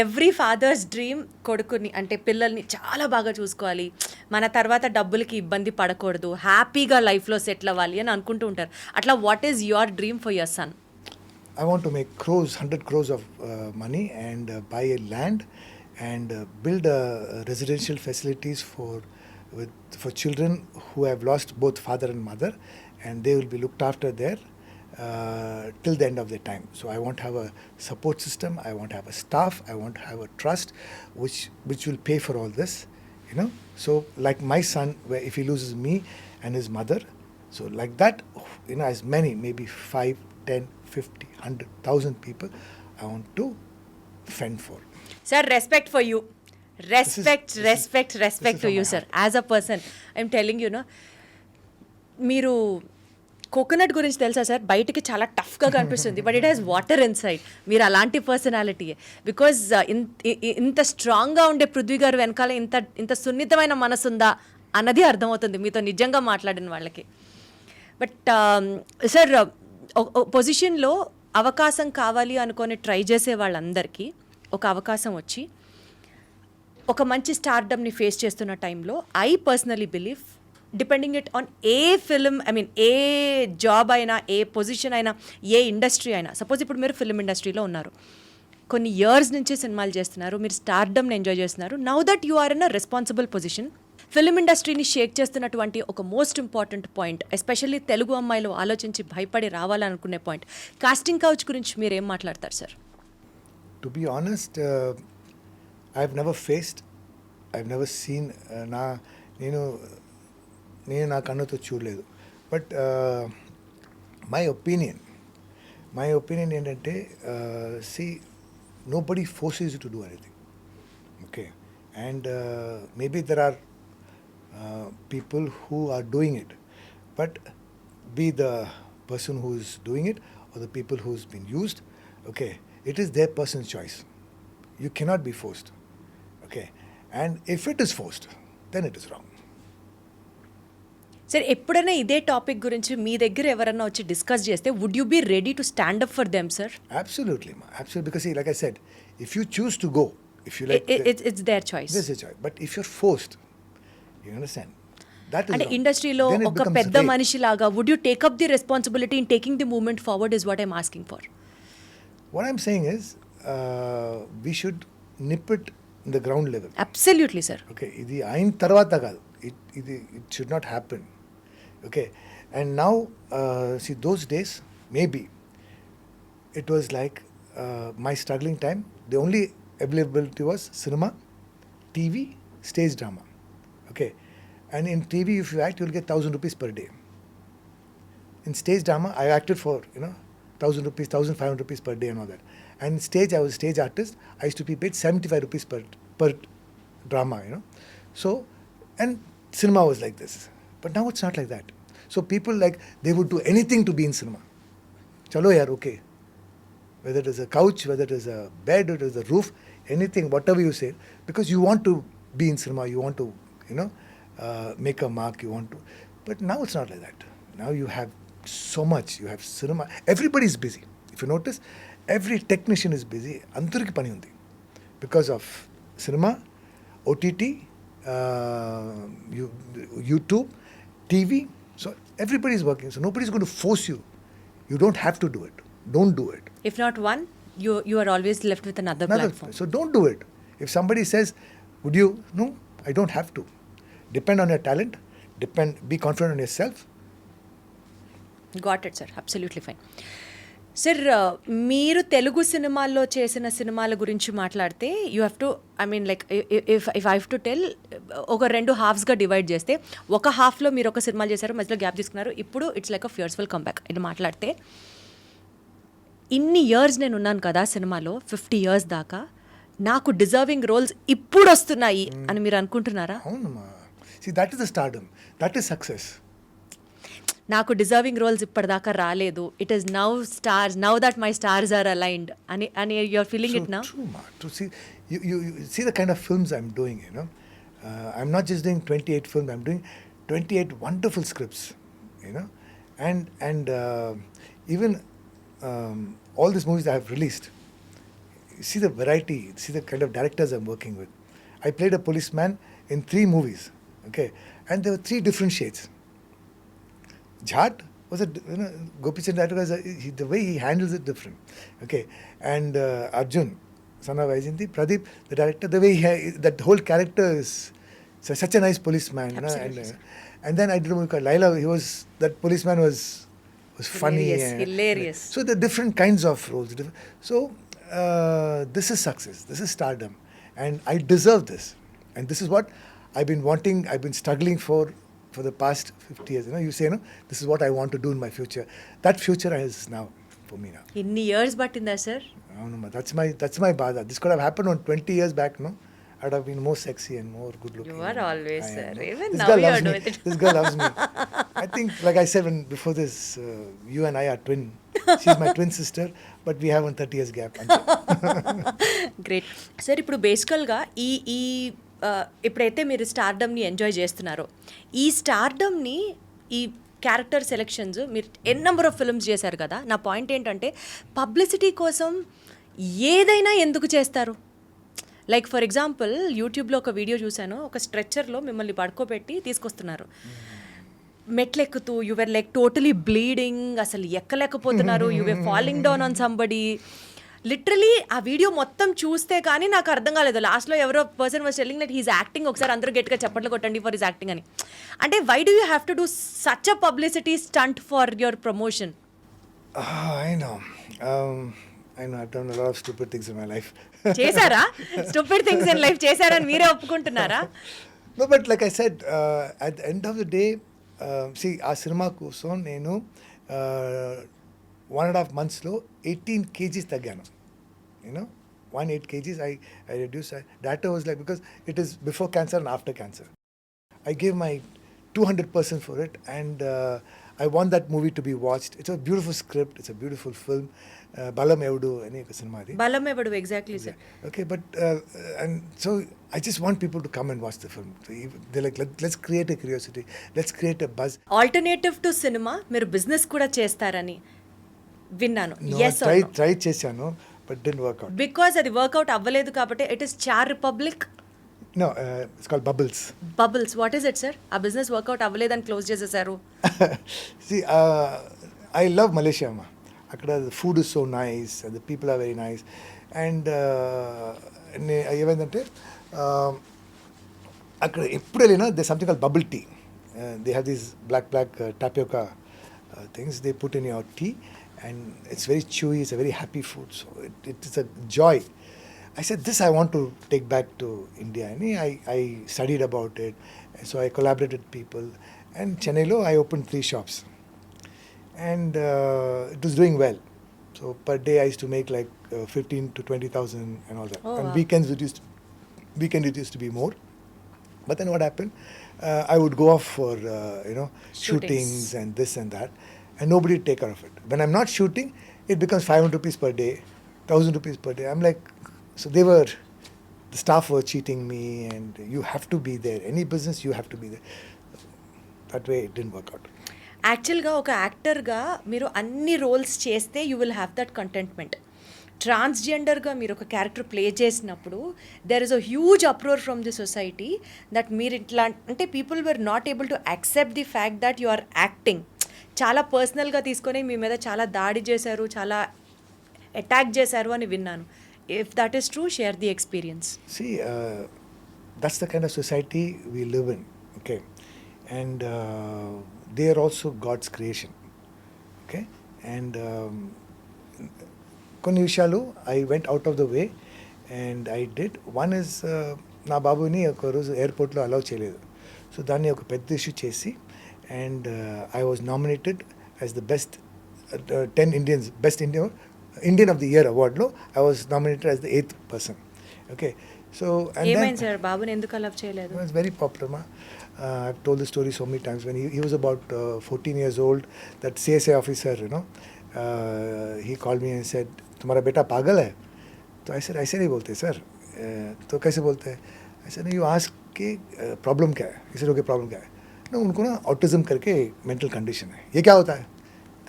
every fathers dream కొడుకుని అంటే పిల్లల్ని చాలా బాగా చూసుకోవాలి, మన తర్వాత డబ్బులకి ఇబ్బంది పడకూడదు, హ్యాపీగా లైఫ్లో సెటిల్ అవ్వాలి అని అనుకుంటూ ఉంటారు. అట్లా what is your dream for your son? I want to make 100 crores of money, and buy a land, and build residential facilities for children who have lost both father and mother, and they will be looked after there till the end of their time. So I want to have a support system, I want to have a staff, I want to have a trust which will pay for all this, you know. So like my son, where if he loses me and his mother, so like that, you know, as many, maybe 5, 10, 50, 100,000 people I want to fend for. Sir respect for you, respect to you sir. As a person I'm telling you know, మీరు coconut గురించి తెలుసా sir? బయటికి చాలా టఫ్గా కనిపిస్తుంది, but it has water in side. మీరు అలాంటి పర్సనాలిటీయే. Because ఇంత స్ట్రాంగ్గా ఉండే పృథ్వీ గారు వెనకాల ఇంత సున్నితమైన మనసు ఉందా అన్నది అర్థమవుతుంది మీతో నిజంగా మాట్లాడిన వాళ్ళకి. బట్ సార్, పొజిషన్లో అవకాశం కావాలి అనుకొని ట్రై చేసే వాళ్ళందరికీ ఒక అవకాశం వచ్చి ఒక మంచి స్టార్డమ్ని ఫేస్ చేస్తున్న టైంలో I personally believe, depending it on a film, I mean A job అయినా, ఏ పొజిషన్ అయినా, ఏ ఇండస్ట్రీ అయినా. సపోజ్ ఇప్పుడు మీరు ఫిల్మ్ ఇండస్ట్రీలో ఉన్నారు, కొన్ని ఇయర్స్ నుంచి సినిమాలు చేస్తున్నారు, మీరు స్టార్డమ్ని ఎంజాయ్ చేస్తున్నారు. Now that you are in a responsible position, film ఇండస్ట్రీని షేక్ చేస్తున్నటువంటి ఒక most important point, especially Telugu అమ్మాయిలు ఆలోచించి భయపడి రావాలనుకునే పాయింట్, కాస్టింగ్ కౌచ్ గురించి మీరు ఏం మాట్లాడతారు sir? To be honest, I've never faced, I've never seen, నేను నా కన్నుతో చూడలేదు. బట్ మై ఒపీనియన్ ఏంటంటే, see, nobody forces you to do anything, okay, and maybe there are people who are doing it, but be the person who is doing it or the people who's been used, okay, it is their person's choice. You cannot be forced, okay, and if it is forced, then it is wrong. Sir, ఎప్పుడైనా ఇదే topic గురించి మీ దగ్గర ఎవరైనా వచ్చి discuss చేస్తే would you be ready to stand up for them sir? Absolutely, because see, like I said, if you choose to go, if you like, it's their choice. This is choice, but if you're forced, you understand, that is అంటే wrong. ఇండస్ట్రీలో Then it ఒక becomes పెద్ద rape. మనిషిలాగా would you take up the responsibility in taking the movement forward is what I'm asking for. What I'm saying is, we should nip it in the ground level. Absolutely sir. Okay, ఇది అయిన తర్వాత కాదు, it should not happen, okay. And now, see, those days, maybe it was like my struggling time, the only availability was cinema, TV, stage drama. Okay. And in TV, if you act, you'll get 1,000 rupees per day. In stage drama, I acted for, 1,000 rupees, 1,500 rupees per day and all that. And stage, I was a stage artist. I used to be paid 75 rupees per drama, So, and cinema was like this. But now it's not like that. So people they would do anything to be in cinema. Chalo yaar, okay. Whether it is a couch, whether it is a bed, whether it is a roof, anything, whatever you say, because you want to be in cinema, you want to, make a mark, you want to. But now it's not like that. Now you have so much. You have cinema. Everybody is busy. If you notice, every technician is busy. Antariki pani undi. Because of cinema, OTT, YouTube, TV. So everybody is working. So nobody is going to force you. You don't have to do it. Don't do it. If not one, you are always left with another platform. So don't do it. If somebody says, would you? No, I don't have to. Depend on your talent. Be confident on yourself. Got it, sir. Absolutely fine. Sir మీరు తెలుగు సినిమాల్లో చేసిన సినిమాల గురించి మాట్లాడితే you have to if I have to tell ఒక 2 హాఫ్స్గా divide చేస్తే ఒక హాఫ్లో మీరు ఒక సినిమాలు చేశారు, మధ్యలో గ్యాప్ తీసుకున్నారు, ఇప్పుడు ఇట్స్ లైక్ అ ఫియర్స్ఫుల్ కంబ్యాక్ ఇది మాట్లాడితే ఇన్ని ఇయర్స్ నేను ఉన్నాను కదా సినిమాలో 50 years దాకా నాకు డిజర్వింగ్ రోల్స్ ఇప్పుడు వస్తున్నాయి అని మీరు అనుకుంటున్నారా? అవునమ్మా. See, that is the stardom. That is success. నాకు డిజర్వింగ్ రోల్స్ ఇప్పటిదాకా రాలేదు, it is now stars, now that my stars are aligned అని you're feeling it now? True, ma. To see, you see the kind of films I'm doing, I'm not just doing 28 films, I'm doing 28 wonderful scripts, and even all these movies I have released, see the variety, see the kind of directors I'm working with. I played a policeman in 3 movies, okay, and there were 3 different shades. Jhat was Gopichand Advocacy, the way he handles it different, okay, and Arjun, son of Vaijayanti, Pradeep, the director, the way that whole character is such a nice policeman, and then I did a movie called Laila. That policeman was funny, hilarious. So the different kinds of roles. So this is success. This is stardom, and I deserve this, and this is what I've been wanting. I've been struggling for the past 50 years. You say, this is what I want to do in my future. That future is now for me now. ఇన్ని years పట్టిందా sir? No, that's my bada. This could have happened on 20 years back, no? I'd have been more sexy and more good looking. You are always, sir. Even this now girl you loves are me. doing it. This girl loves me. I think, like I said before this, you and I are twin. She's my twin sister, but we have a 30 years gap. Great sir. ఇప్పుడు బేసికల్గా ఈ ఎప్పుడైతే మీరు స్టార్డమ్ని enjoy చేస్తున్నారో, ఈ స్టార్డమ్ని, ఈ character selections మీరు నెంబర్ ఆఫ్ ఫిల్మ్స్ చేశారు కదా, నా పాయింట్ ఏంటంటే పబ్లిసిటీ కోసం ఏదైనా ఎందుకు చేస్తారు? లైక్ ఫర్ ఎగ్జాంపుల్ యూట్యూబ్లో ఒక వీడియో చూశాను, ఒక స్ట్రెచ్చర్లో మిమ్మల్ని పడుకోబెట్టి తీసుకొస్తున్నారు, మెట్లెక్కుతూ, యువర్ లైక్ టోటలీ బ్లీడింగ్, అసలు ఎక్కలేకపోతున్నారు, your falling down on somebody. Literally ఆ వీడియో మొత్తం చూస్తే కానీ నాకు అర్థం కాలేదు. లాస్ట్లో ఎవరో person was telling that he's acting, ఒకసారి అందరూ గట్టిగా చప్పట్లు కొట్టండి ఫర్ హిస్ యాక్టింగ్ అని. అంటే why do you have to do such a publicity stunt for your promotion? I know. I've done a lot of stupid things in my life. చేశారా? Stupid things in life చేశారని మీరే ఒప్పుకుంటున్నారా? No, but like I said, at the end of the day, see, ఆ cinema కోసం నేను 1.5 monthsలో 18 kgs తగ్గాను. 1.8 kgs I reduced. That was like, because it is before cancer and after cancer. I gave my 200% for it, and I want that movie to be watched. It's a beautiful script. It's a beautiful film. Balam Evudu ane oka cinema adi. Balam Evudu, exactly, sir. Okay, but and so I just want people to come and watch the film. They're like, let's create a curiosity. Let's create a buzz. Alternative to cinema మీరు business కూడా చేస్తారని విన్నాను. Yes, try చేశాను, but didn't work out. Because అది work out అవ్వలేదు కాబట్టి it is చార్ Republic. No, it's called Bubbles. Bubbles, what is it, sir? ఆ బిజినెస్ వర్కౌట్ అవ్వలేదని క్లోజ్ చేసేసారు. See, I love Malaysia, ma. అక్కడ the food is so nice and the people are very nice, and ఏమైందంటే అక్కడ ఎప్పుడు వెళ్ళినా there's something called bubble tea. They have these black tapioca things they put in your tea, and it's very chewy. It's a very happy food, so it is a joy. I said, this I want to take back to India. And I studied about it. So I collaborated with people. And Chennai, I opened 3 shops. And it was doing well. So per day I used to make like 15 to 20,000 and all that. Oh, And wow. weekend it used to be more. But then what happened? I would go off for shootings and this and that, and nobody would take care of it. When I'm not shooting, it becomes 500 rupees per day, 1,000 rupees per day. I'm like, so the staff were cheating me, and you have to be there. Any business, you have to be there. That way, it didn't work out. యాక్చువల్గా ఒక యాక్టర్గా మీరు అన్ని roles చేస్తే you will have that contentment. ట్రాన్స్జెండర్గా మీరు ఒక character play చేసినప్పుడు there is a huge uproar from the society that మీరు ఇట్లా అంటే people were not able to accept the fact that you are acting. చాలా పర్సనల్గా తీసుకొని మీ మీద చాలా దాడి చేశారు, చాలా అటాక్ చేశారు అని విన్నాను. If that is true, share the experience. See, that's the kind of society we live in, okay? And they are also God's creation, okay? And కొన్ని విషయాలు I went out of the way and I did. One is, నా బాబుని ఒక రోజు ఎయిర్పోర్ట్లో allow చేయలేదు. So దాన్ని ఒక పెద్ద ఇష్యూ చేసి, and I was nominated as the best 10 Indians, best Indian of the Year awardలో I was nominated as the 8th person, okay? So and ఏమైంది సార్, బాబుని ఎందుకు అలవ్ చేయలేదు? it was very popular, ma. I've told the story so many times. When he was about 14 years old, that CSA officer, he called me and said, तुम्हारा बेटा पागल है? तो I said, ऐसे नहीं बोलते सर. तो कैसे बोलते हैं? I said, you ask कि प्रॉब्लम क्या है? He said, okay, प्रॉब्लम क्या है? No, उनको ना ऑटिज्म करके मेंटल कंडीशन है. ये क्या होता है?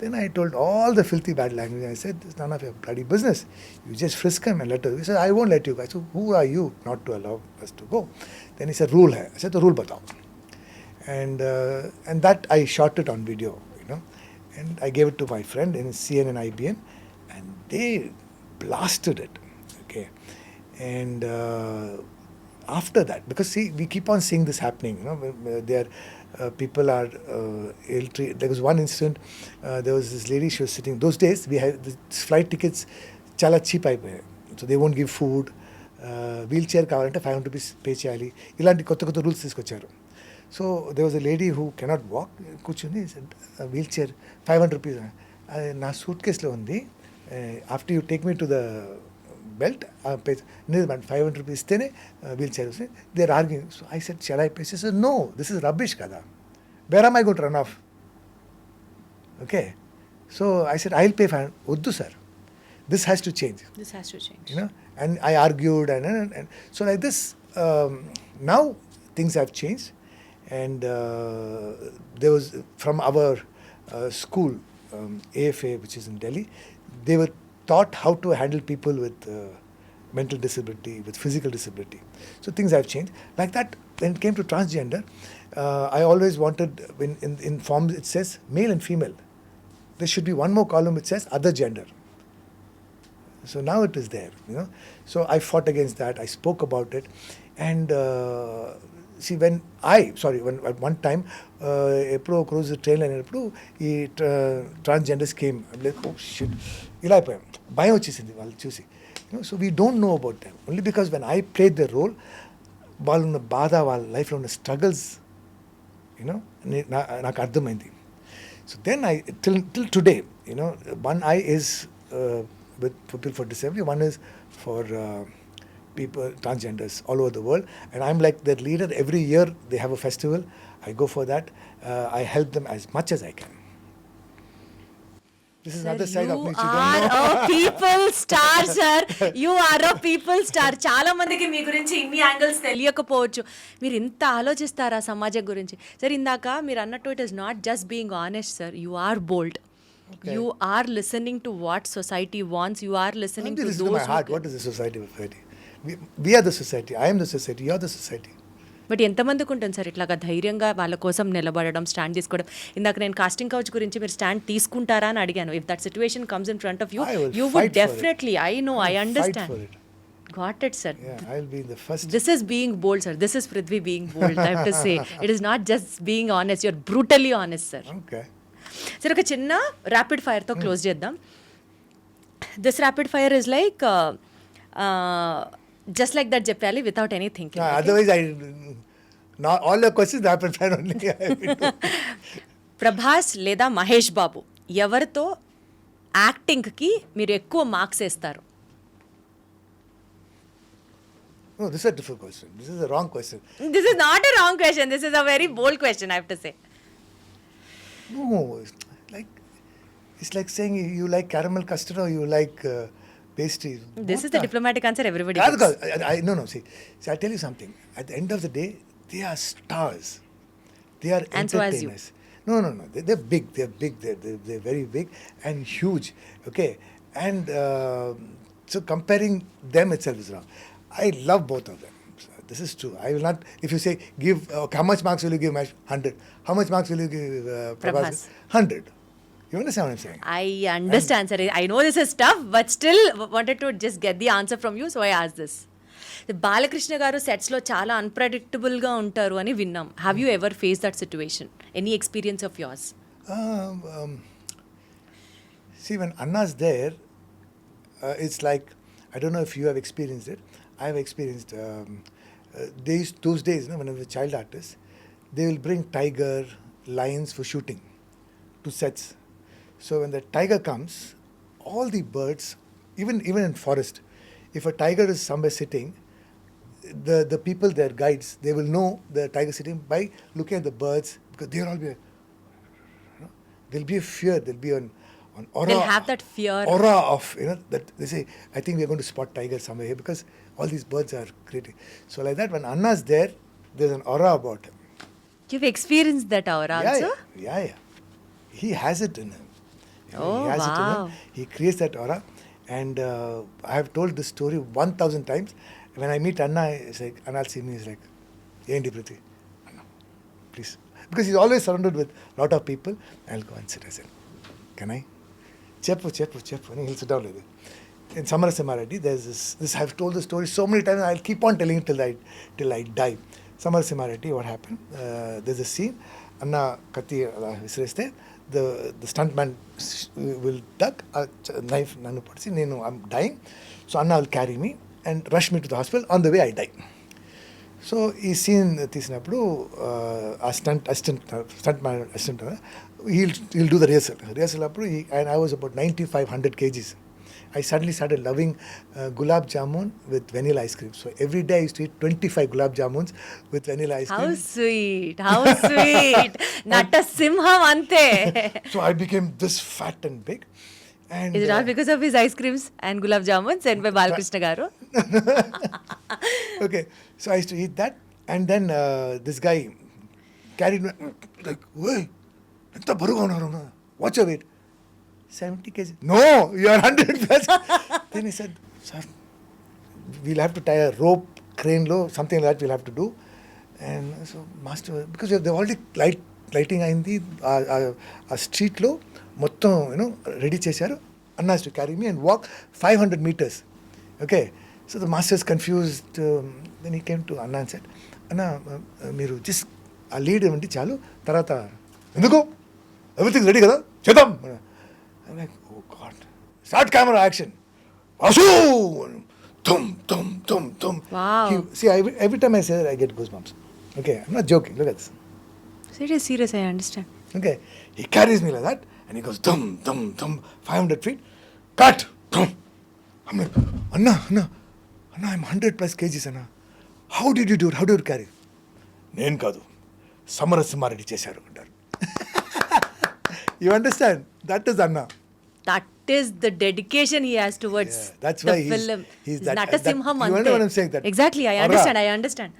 Then I told all the filthy bad language. I said, it's none of your bloody business. You just frisk him and let us. He said, I won't let you go. I said, who are you not to allow us to go? Then he said, rule hai. I said, the rule batao. And that I shot it on video, and I gave it to my friend in CNN, IBN, and they blasted it, okay. And after that, because see, we keep on seeing this happening, there people are ill-treated. There was one incident, there was this lady, she was sitting, those days we had the flight tickets chala cheap అయిపోయాయి, so they won't give food, wheelchair కావాలంటే 500 rupees pay చేయాలి, ఇలాంటి కొత్త కొత్త rules తీసుకొచ్చారు. So there was a lady who cannot walk, కూర్చుని wheelchair 500 rupees. నా suit కేసులో ఉంది, after you take me to the belt, లేదు 500 rupees ఇస్తేనే wheelchair వస్తుంది. They are arguing. So I said, shall I pay? She said, no, this is rubbish kada. Where am I going to run off? Okay. So I said, I'll pay 500. Uddu sir, this has to change. This has to change. And I argued, and so like this, now things have changed. And there was, from our school, AFA, which is in Delhi, they were taught how to handle people with mental disability, with physical disability. So things have changed. Like that, when it came to transgender, I always wanted, in forms it says male and female. There should be one more column which says other gender. So now it is there, So I fought against that. I spoke about it. And see, when at one time, ఎప్పుడో ఒక రోజు train అయినప్పుడు ఈ transgenders came. Like, oh shit, ఇలా అయిపోయాం, భయం వచ్చేసింది వాళ్ళు చూసి. So we don't know about them. Only because when I played the role, వాళ్ళు ఉన్న బాధ, వాళ్ళ లైఫ్లో ఉన్న స్ట్రగల్స్ నాకు అర్థమైంది. So then I till today, one eye is with people for disability, one is for people, transgenders all over the world, and I'm like their leader. Every year they have a festival, I go for that. I help them as much as I can. This is another side of me which you don't know. You are a people star, sir. You are a people star. చాలా మందికి మీ గురించి ఇన్ని angles తెలియకపోవచ్చు. మీరు ఇంత ఆలోచిస్తారా సమాజం గురించి? Sir, ఇందాక మీరు అన్నట్టు it is not just being honest, sir. You are bold. Okay. You are listening to what society wants. You are listening to This those is my heart. What is the society? We are the society. I am the society. You are the society. But ఎంతమందికి ఉంటుంది sir ఇట్లాగా ధైర్యంగా వాళ్ళ కోసం నిలబడడం, stand తీసుకోవడం? ఇందాక నేను కాస్టింగ్ కౌచ్ గురించి మీరు స్టాండ్ తీసుకుంటారా అని అడిగాను. If that situation comes in front of you, you would definitely. I know, I understand. Got it, sir. Yeah, I'll be the first. This is being bold, sir. This is Prithvi being bold. I have to say, it is not just being honest. You're brutally honest, sir. Okay. సరే, ఒక చిన్న rapid ఫైర్తో close చేద్దాం. This rapid fire is like just like that చెప్పాలి without any thinking. Otherwise, not all the questions I prepared only. Prabhas లేదా మహేష్ బాబు ఎవరితో యాక్టింగ్కి మీరు ఎక్కువ మార్క్స్ వేస్తారు? No, this is a difficult question. This is a wrong question. This is not a wrong question, this is a very bold question I have to say. No, it's like saying you like caramel custard or you like pastries. This is the diplomatic answer everybody కాదు gets. కాదు no see I tell you something, at the end of the day they are stars, they are And so as you. entertainers. No, they're big, they're very big and huge, okay, and so comparing them itself is wrong. I love both of them. So this is true. I will not, if you say give how much marks will you give Mahesh? 100. How much marks will you give Prabhas? Prabhas. 100. You understand what I'm saying? I understand, sir. I know this is tough, but still wanted to just get the answer from you, so I asked this. Balakrishna గారు సెట్స్లో చాలా అన్ప్రెడిక్టబుల్గా ఉంటారు అని విన్నాం. Have you ever face that situation? Any experience of yours? See, when Anna's there, it's like, I don't know if you have experienced it. I have experienced those days, when I was a child artist, they will bring tiger, lions for shooting to sets. So when the tiger comes, all the birds, even in forest, if a tiger is somewhere sitting, the people, their guides, they will know the tiger sitting by looking at the birds, because they'll all be, there'll be a fear, there'll be an aura. They'll have that fear. Aura of, that they say, I think we're going to spot tiger somewhere here because all these birds are creating. So like that, when Anna's there, there's an aura about him. You've experienced that aura also? Yeah. He has it in him. Oh, he has it in wow. him. He creates that aura. And I have told this story 1,000 times. When I meet Anna, it's like, Anna will see me, he's like, Yendi Prithi, Anna, please. Because he's always surrounded with a lot of people. I'll go and sit. I said, can I? Cheppu. And he'll sit down like that. In Samarasimareddy, there's this. I've told the story so many times, I'll keep on telling it till I die. Samarasimareddy, what happened? There's a scene. Anna Kati visreste, the stuntman will duck a knife. Nanu padisi, I'm dying. So Anna will carry me and rush me to the hospital. On the way, I die. So ఈ scene తీసినప్పుడు ఆ స్టంట్మ్యాన్ assistant he'll do the rehearsal అప్పుడు and I was about 9,500 kgs. I suddenly started loving gulab jamun with vanilla ice cream. So every day I used to eat 25 gulab jamuns with vanilla ice cream. How sweet. Natasimham ante. So I became this fat and big. And Is it all because of his ice creams and gulab jamuns sent by Balakrishna garu? Okay, so I used to eat that, and then this guy carried me like, "Hey, enta baruga unnaru? What's your weight?" 70 kg. No, you are 100 plus. Then he said, "Sir, we'll have to tie a rope, crane low, something like that we'll have to do." And so, master, because they've already lighting అయింది ఆ స్ట్రీట్లో మొత్తం ready చేశారు. Anna has to carry me and walk 500 meters. Okay, so the master is confused. Then he came to Anna and said, Anna, మీరు just ఆ lead ఇవ్వండి చాలు, తర్వాత ఎందుకు ఎవ్రీథింగ్ రెడీ కదా చేద్దాం. I'm like, oh God, start camera action. Asu! Tum. Wow. See, every time I say that, I get goosebumps. Okay, I'm not joking. Look at this. Serious, I understand. Okay, he carries me like that, and he goes, 500 feet, cut. I'm like, Anna, I'm 100 plus kgs, Anna. How did you do it? How did you carry? నేను కాదు, సమరసింహారెడ్డి చేశారు అంటారు. You understand? That is Anna. That is the dedication he has towards that's the why film. he's that. Natasimham You know what I'm saying? That exactly, I understand.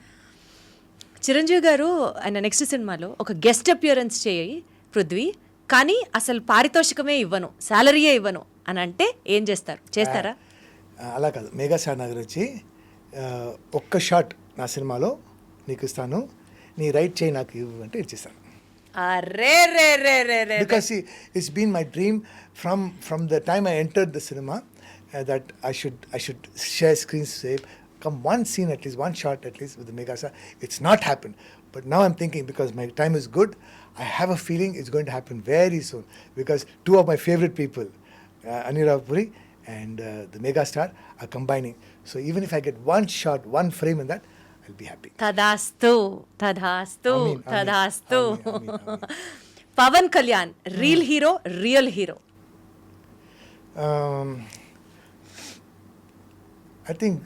Chiranjeevi గారు ఆయన next సినిమాలో ఒక guest appearance చేయి పృథ్వీ, కానీ అసలు పారితోషికమే ఇవ్వను, శాలరీయే ఇవ్వను అని అంటే ఏం చేస్తారా? అలా కాదు, మెగాస్టార్ నగర్ వచ్చి ఒక్క షాట్ నా సినిమాలో నీకు ఇస్తాను, నీ రైట్ చేయి నాకు ఇవ్వు అంటే ఇచ్చేస్తాను. Because see, it's been my dream from the time I entered the cinema that I should share screen safe. Come one scene at least, one shot at least with the megastar. It's not happened, but now I'm thinking, because my time is good, I have a feeling it's going to happen very soon, because two of my favorite people, Anirudh Puri and the megastar, are combining. So even if I get one shot, one frame in that, I'll be happy. తదాస్తు తదాస్తు Ameen, ameen, తదాస్తు. ameen, ameen. Pawan Kalyan reel hero, real hero? Um, I think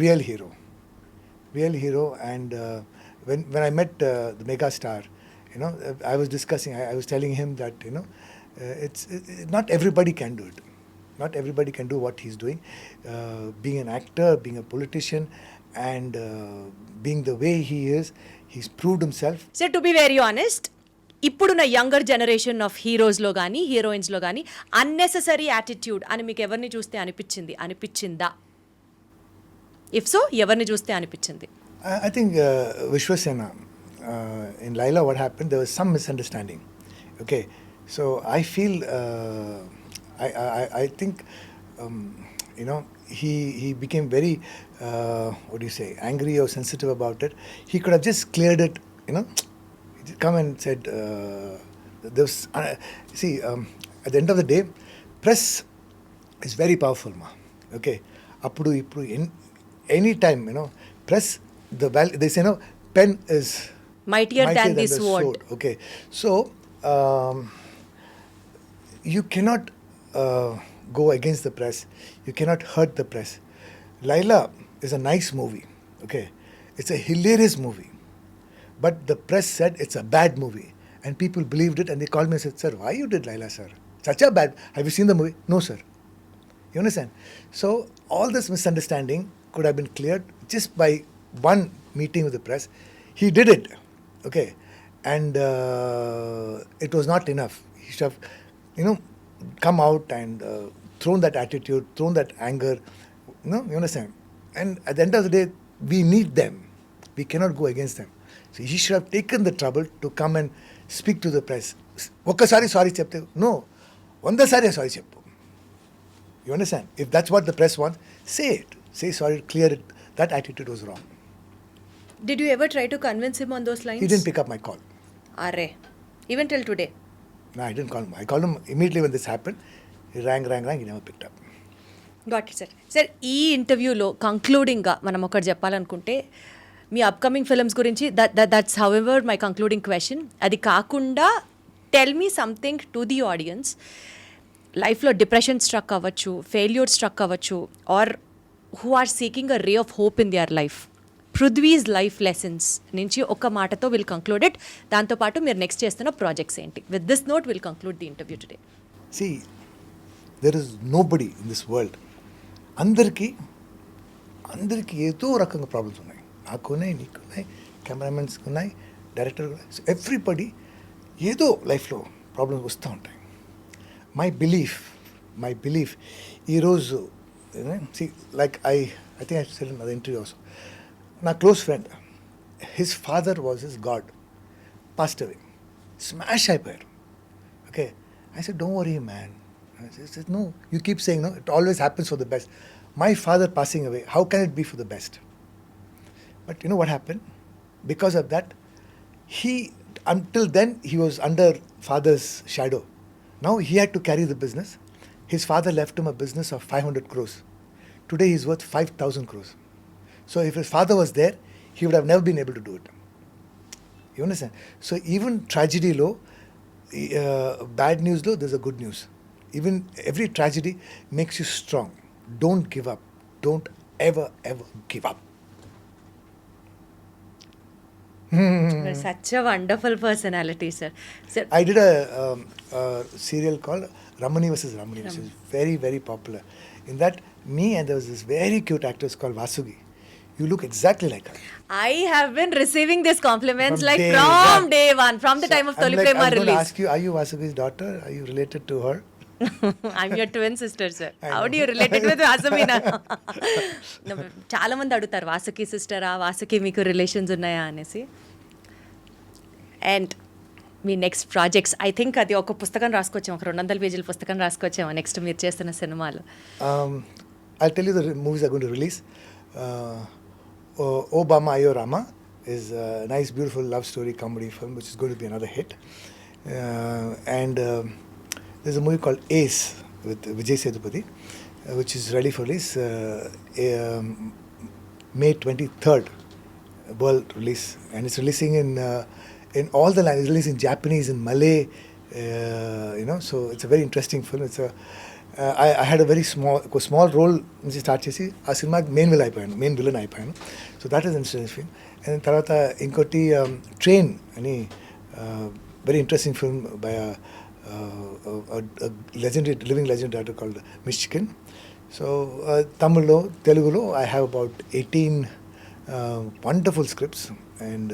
real hero, and when I met the mega star, you know, I was discussing. I was telling him that, you know, it's not everybody can do it. Not everybody can do what he's doing. Being an actor, being a politician, and being the way he is, he's proved himself. So to be very honest, ఇప్పుడున్న younger generation of హీరోస్లో కానీ హీరోయిన్స్లో కానీ unnecessary attitude అని మీకు ఎవరిని చూస్తే అనిపించిందా? If so, ఎవరిని చూస్తే అనిపించింది? I think Vishwasena, in Laila, what happened, there was some misunderstanding. Okay, so I feel, I think, you know, he became very, what do you say, angry or sensitive about it. He could have just cleared it, you know, come and said, there was, see, at the end of the day, press is very powerful, ma. Okay, appudu any time, you know, press, they say, no, pen is Mightier than the sword. Okay, so you cannot go against the press. You cannot hurt the press. Laila is a nice movie. Okay, it's a hilarious movie, but the press said it's a bad movie, and people believed it, and they called me and said, "Sir, why you did Laila, sir? Such a bad. Have you seen the movie?" No, sir. You understand? So all this misunderstanding could have been cleared just by one meeting with the press. He did it, okay, and it was not enough. He should have, you know, come out and thrown that attitude, thrown that anger. You know, you understand? And at the end of the day, we need them. We cannot go against them. So he should have taken the trouble to come and speak to the press. Okkasari sorry chepte. No, vandasari sorry cheppu. You understand? If that's what the press wants, say it. Say sorry, clear it. That attitude was wrong. Did you ever try to convince him on those lines? He didn't pick up my call. Arre, even till today. No, I didn't call him. I called him immediately when this happened. He rang. He never picked up. Got it sir. Sir, ఈ ఇంటర్వ్యూలో కంక్లూడింగ్గా మనం ఒకటి చెప్పాలనుకుంటే, మీ upcoming films గురించి that's however my concluding question. అది కాకుండా tell me something to the audience. లైఫ్లో డిప్రెషన్ స్ట్రక్ అవ్వచ్చు, ఫెయిల్యూర్ స్ట్రక్ అవ్వచ్చు, or who are seeking a ray of hope in their life. Prithvi's life lessons నుంచి ఒక మాటతో will conclude it. దాంతోపాటు మీరు నెక్స్ట్ చేస్తున్న ప్రాజెక్ట్స్ ఏంటి? With this note will conclude the interview today. See, there is nobody in this world. అందరికీ ఏదో రకంగా ప్రాబ్లమ్స్ ఉన్నాయి. నాకున్నాయి, నీకున్నాయి, కెమెరామెన్స్కి ఉన్నాయి, డైరెక్టర్ ఉన్నాయి. సో ఎవ్రీబడి ఏదో లైఫ్లో ప్రాబ్లమ్స్ వస్తూ ఉంటాయి. మై బిలీఫ్ ఈరోజు see like I think I said in other interview also. నా close friend, his father was his god, passed away, smash అయిపోయారు. Okay, I said, don't worry, man. I said, no, you keep saying, no, it always happens for the best. My father passing away, how can it be for the best? But you know what happened? Because of that, until then, he was under father's shadow. Now he had to carry the business. His father left him a business of 500 crores. Today he's worth 5,000 crores. So if his father was there, he would have never been able to do it. You understand? So even tragedy low, bad news though, there's a good news. Even every tragedy makes you strong. Don't give up. Don't ever give up. Such a wonderful personality, sir. I did a serial called Ramani vs. Ramani, which is very, very popular. In that, me and there was this very cute actress called Vasugi. You look exactly like her. I have been receiving these compliments From like day from one. day one, from the time of Tolu Prema I'm going to release. ask you, are you Vasugi's daughter? Are you related to her? I'm your twin sister, sir. I How know. do you relate it with Vasamina? చాలా మంది అడుగుతారు, వాసుకి సిస్టరా, వాసుకి మీకు relations ఉన్నాయా అనేసి. And me next projects, I think అది ఒక పుస్తకం రాసుకొచ్చాము, ఒక 200 పేజీల పుస్తకం రాసుకొచ్చాము నెక్స్ట్ మీరు చేస్తున్న సినిమాలు. I'll tell you the movies are going to release. Obama Ayo Rama is a nice, beautiful love story comedy film, which is going to be another hit. And there's a movie called Ace with Vijay Sethupathi. which is ready for release May 23rd, world release, and it's releasing in all the languages. It's releasing in Japanese, in Malay, so it's a very interesting film. It's a I had a very small role నుంచి start చేసి ఆ సినిమాకి main villain అయిపోయాను. So that is interesting film. And తర్వాత ఇంకోటి train అని very interesting film by legendary living legend director called Michigan. So Tamillo, Telugulo, I have about 18 wonderful scripts and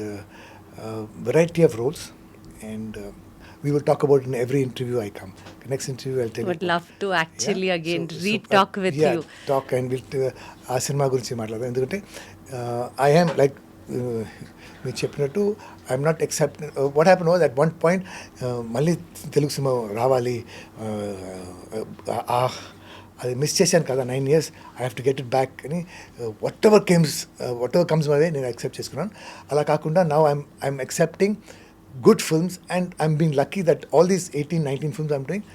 variety of roles, and we will talk about in every interview I come. The next interview I'll tell you. Would love to actually again re-talk with you. Talk and we'll ఆ cinema గురించి మాట్లాడదాం. ఎందుకంటే I am like మీరు చెప్పినట్టు I'm not except what happen was at one point మళ్ళీ Telugu cinema రావాలి, అది miss చేశాను కదా 9 years, I have to get it back అని whatever comes my way నేను యాక్సెప్ట్ చేసుకున్నాను. అలా కాకుండా now I'm accepting good films and I'm being lucky that all these 18-19 films I'm doing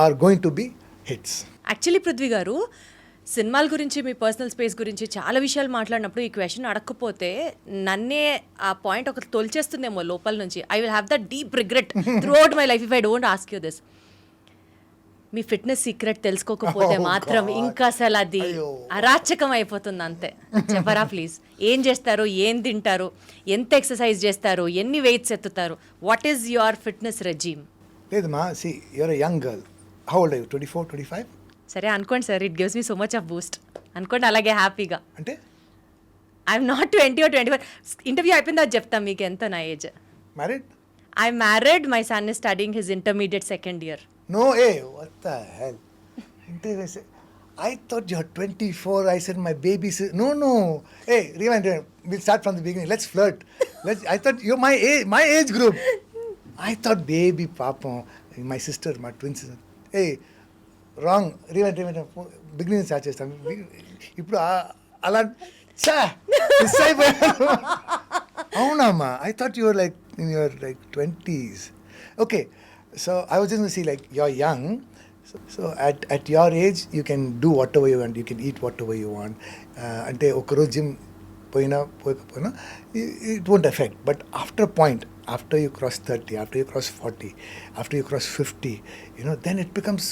are going to be hits. Actually Prithvi గారు, సినిమాల గురించి మీ personal space గురించి చాలా విషయాలు మాట్లాడినప్పుడు ఈ క్వశ్చన్ అడగకపోతే నన్నే ఆ పాయింట్ ఒక తొలిచేస్తుందేమో లోపల నుంచి. I will have the deep regret throughout my life if I don't ask you this. మీ ఫిట్నెస్ సీక్రెట్ తెలుసుకోకపోతే మాత్రం ఇంకా అసలు అది అరాచకం అయిపోతుంది అంతే. చెప్పరా ప్లీజ్, ఏం చేస్తారు, ఏం తింటారు, ఎంత ఎక్సర్సైజ్ చేస్తారు, ఎన్ని వెయిట్స్ ఎత్తుతారు, what is your fitness regime? లేదమ్మా, see you're a young girl. How old are you? 24, 25? సరే అనుకోండి sir, it gives me so much of boost అనుకోండి, అలాగే హ్యాపీగా. అంటే ఐఎమ్ నాట్ 20 or 21. ఇంటర్వ్యూ అయిపోయింది, అది చెప్తాం మీకు ఎంత నా age. Married? I'm married. My son is studying his intermediate second year. No, what the hell? I thought you were 24. I said my baby. No. Hey, rewind. We'll start from the beginning. Let's flirt. I thought you're my age group. I thought baby, papa, my sister, my twin sister. Hey, wrong. Rewind. Beginning start చేస్తాం. ఇప్పుడు అలా miss అయిపోయాను. అవునమ్మా, I thought you were like in your 20s. Okay. So I was just going to say, like, you're young, so at your age you can do whatever you want, you can eat whatever you want. Ante okaro gym poina it won't affect. But after a point, after you cross 30, after you cross 40, after you cross 50, then it becomes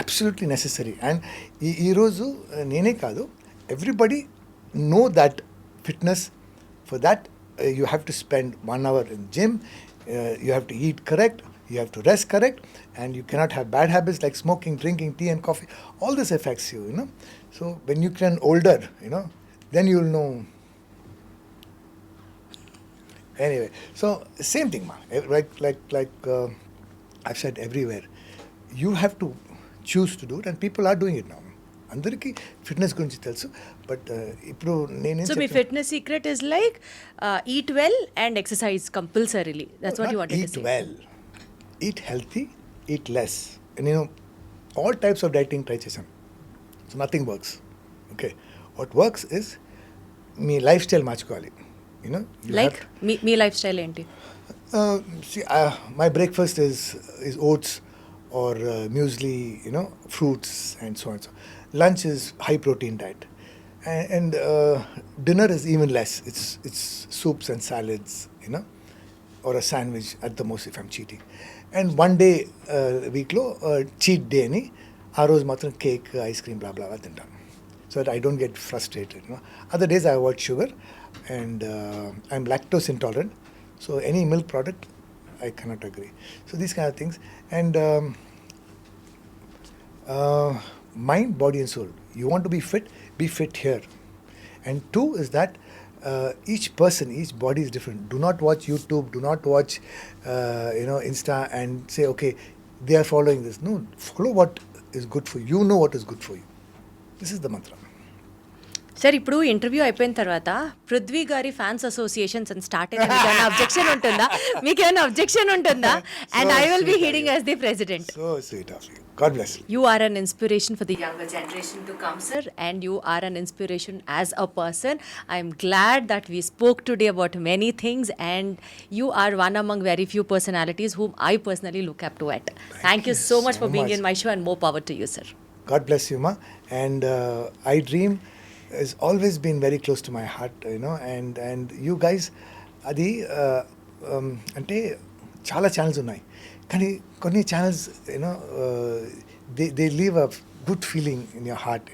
absolutely necessary. And ee roju nene kaadu, everybody know that fitness, for that you have to spend 1 hour in gym, you have to eat correct, you have to rest correct, and you cannot have bad habits like smoking, drinking tea and coffee. All this affects you, So when you turn older, then you will know. Anyway, so same thing, ma. Like I've said everywhere, you have to choose to do it, and people are doing it now. అందరికీ fitness గురించి తెలుసు, but ఇప్పుడు నేను so me fitness secret is like eat well and exercise compulsorily. That's what you wanted to say. Eat well, eat healthy, eat less. And all types of dieting try చేశాను. So nothing works. Okay. What works is me life style మార్చుకోవాలి. Like మీ life style ఏంటి? See, my breakfast is oats or muesli, fruits and so on. So lunch is high protein diet, and dinner is even less. It's soups and salads, or a sandwich at the most if I'm cheating. And one day week lo cheat day ni aa roju matram cake, ice cream, blah blah tintaanu, so that I don't get frustrated. Other days I avoid sugar, and I'm lactose intolerant, so any milk product I cannot agree. So these kind of things. And mind, body and soul. You want to be fit here. And 2 is that each person, each body is different. Do not watch YouTube, do not watch Insta and say, okay, they are following this. No, follow what is good for you. You know what is good for you. This is the mantra. Sir, ఇప్పుడు interview అయిపోయిన తర్వాత పృథ్వీ గారి fans associations అని start అయిన మీకేమైనా objection ఉంటుందా? మీకేమైనా objection ఉంటుందా? And I will be heading as the president. So sweet of you. God bless you. You are an inspiration for the younger generation to come, sir, and you are an inspiration as a person. I am glad that we spoke today about many things, and you are one among very few personalities whom I personally look up to at. Thank you so much for being in my show, and more power to you, sir. God bless you, Ma. And iDream has always been very close to my heart, and you guys, అది అంటే చాలా channels ఉన్నాయి కానీ కొన్ని channels they leave a good feeling in your heart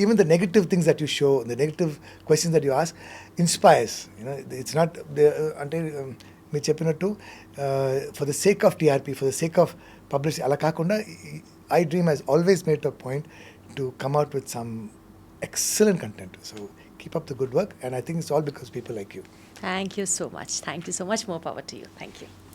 even the negative things that you show, the negative questions that you ask inspires, it's not అంటే మీరు చెప్పినట్టు for the sake of TRP, for the sake of publicity అలా కాకుండా iDream has always made a point to come out with some excellent content. So keep up the good work, and I think it's all because people like you. Thank you so much. Thank you so much. More power to you. Thank you.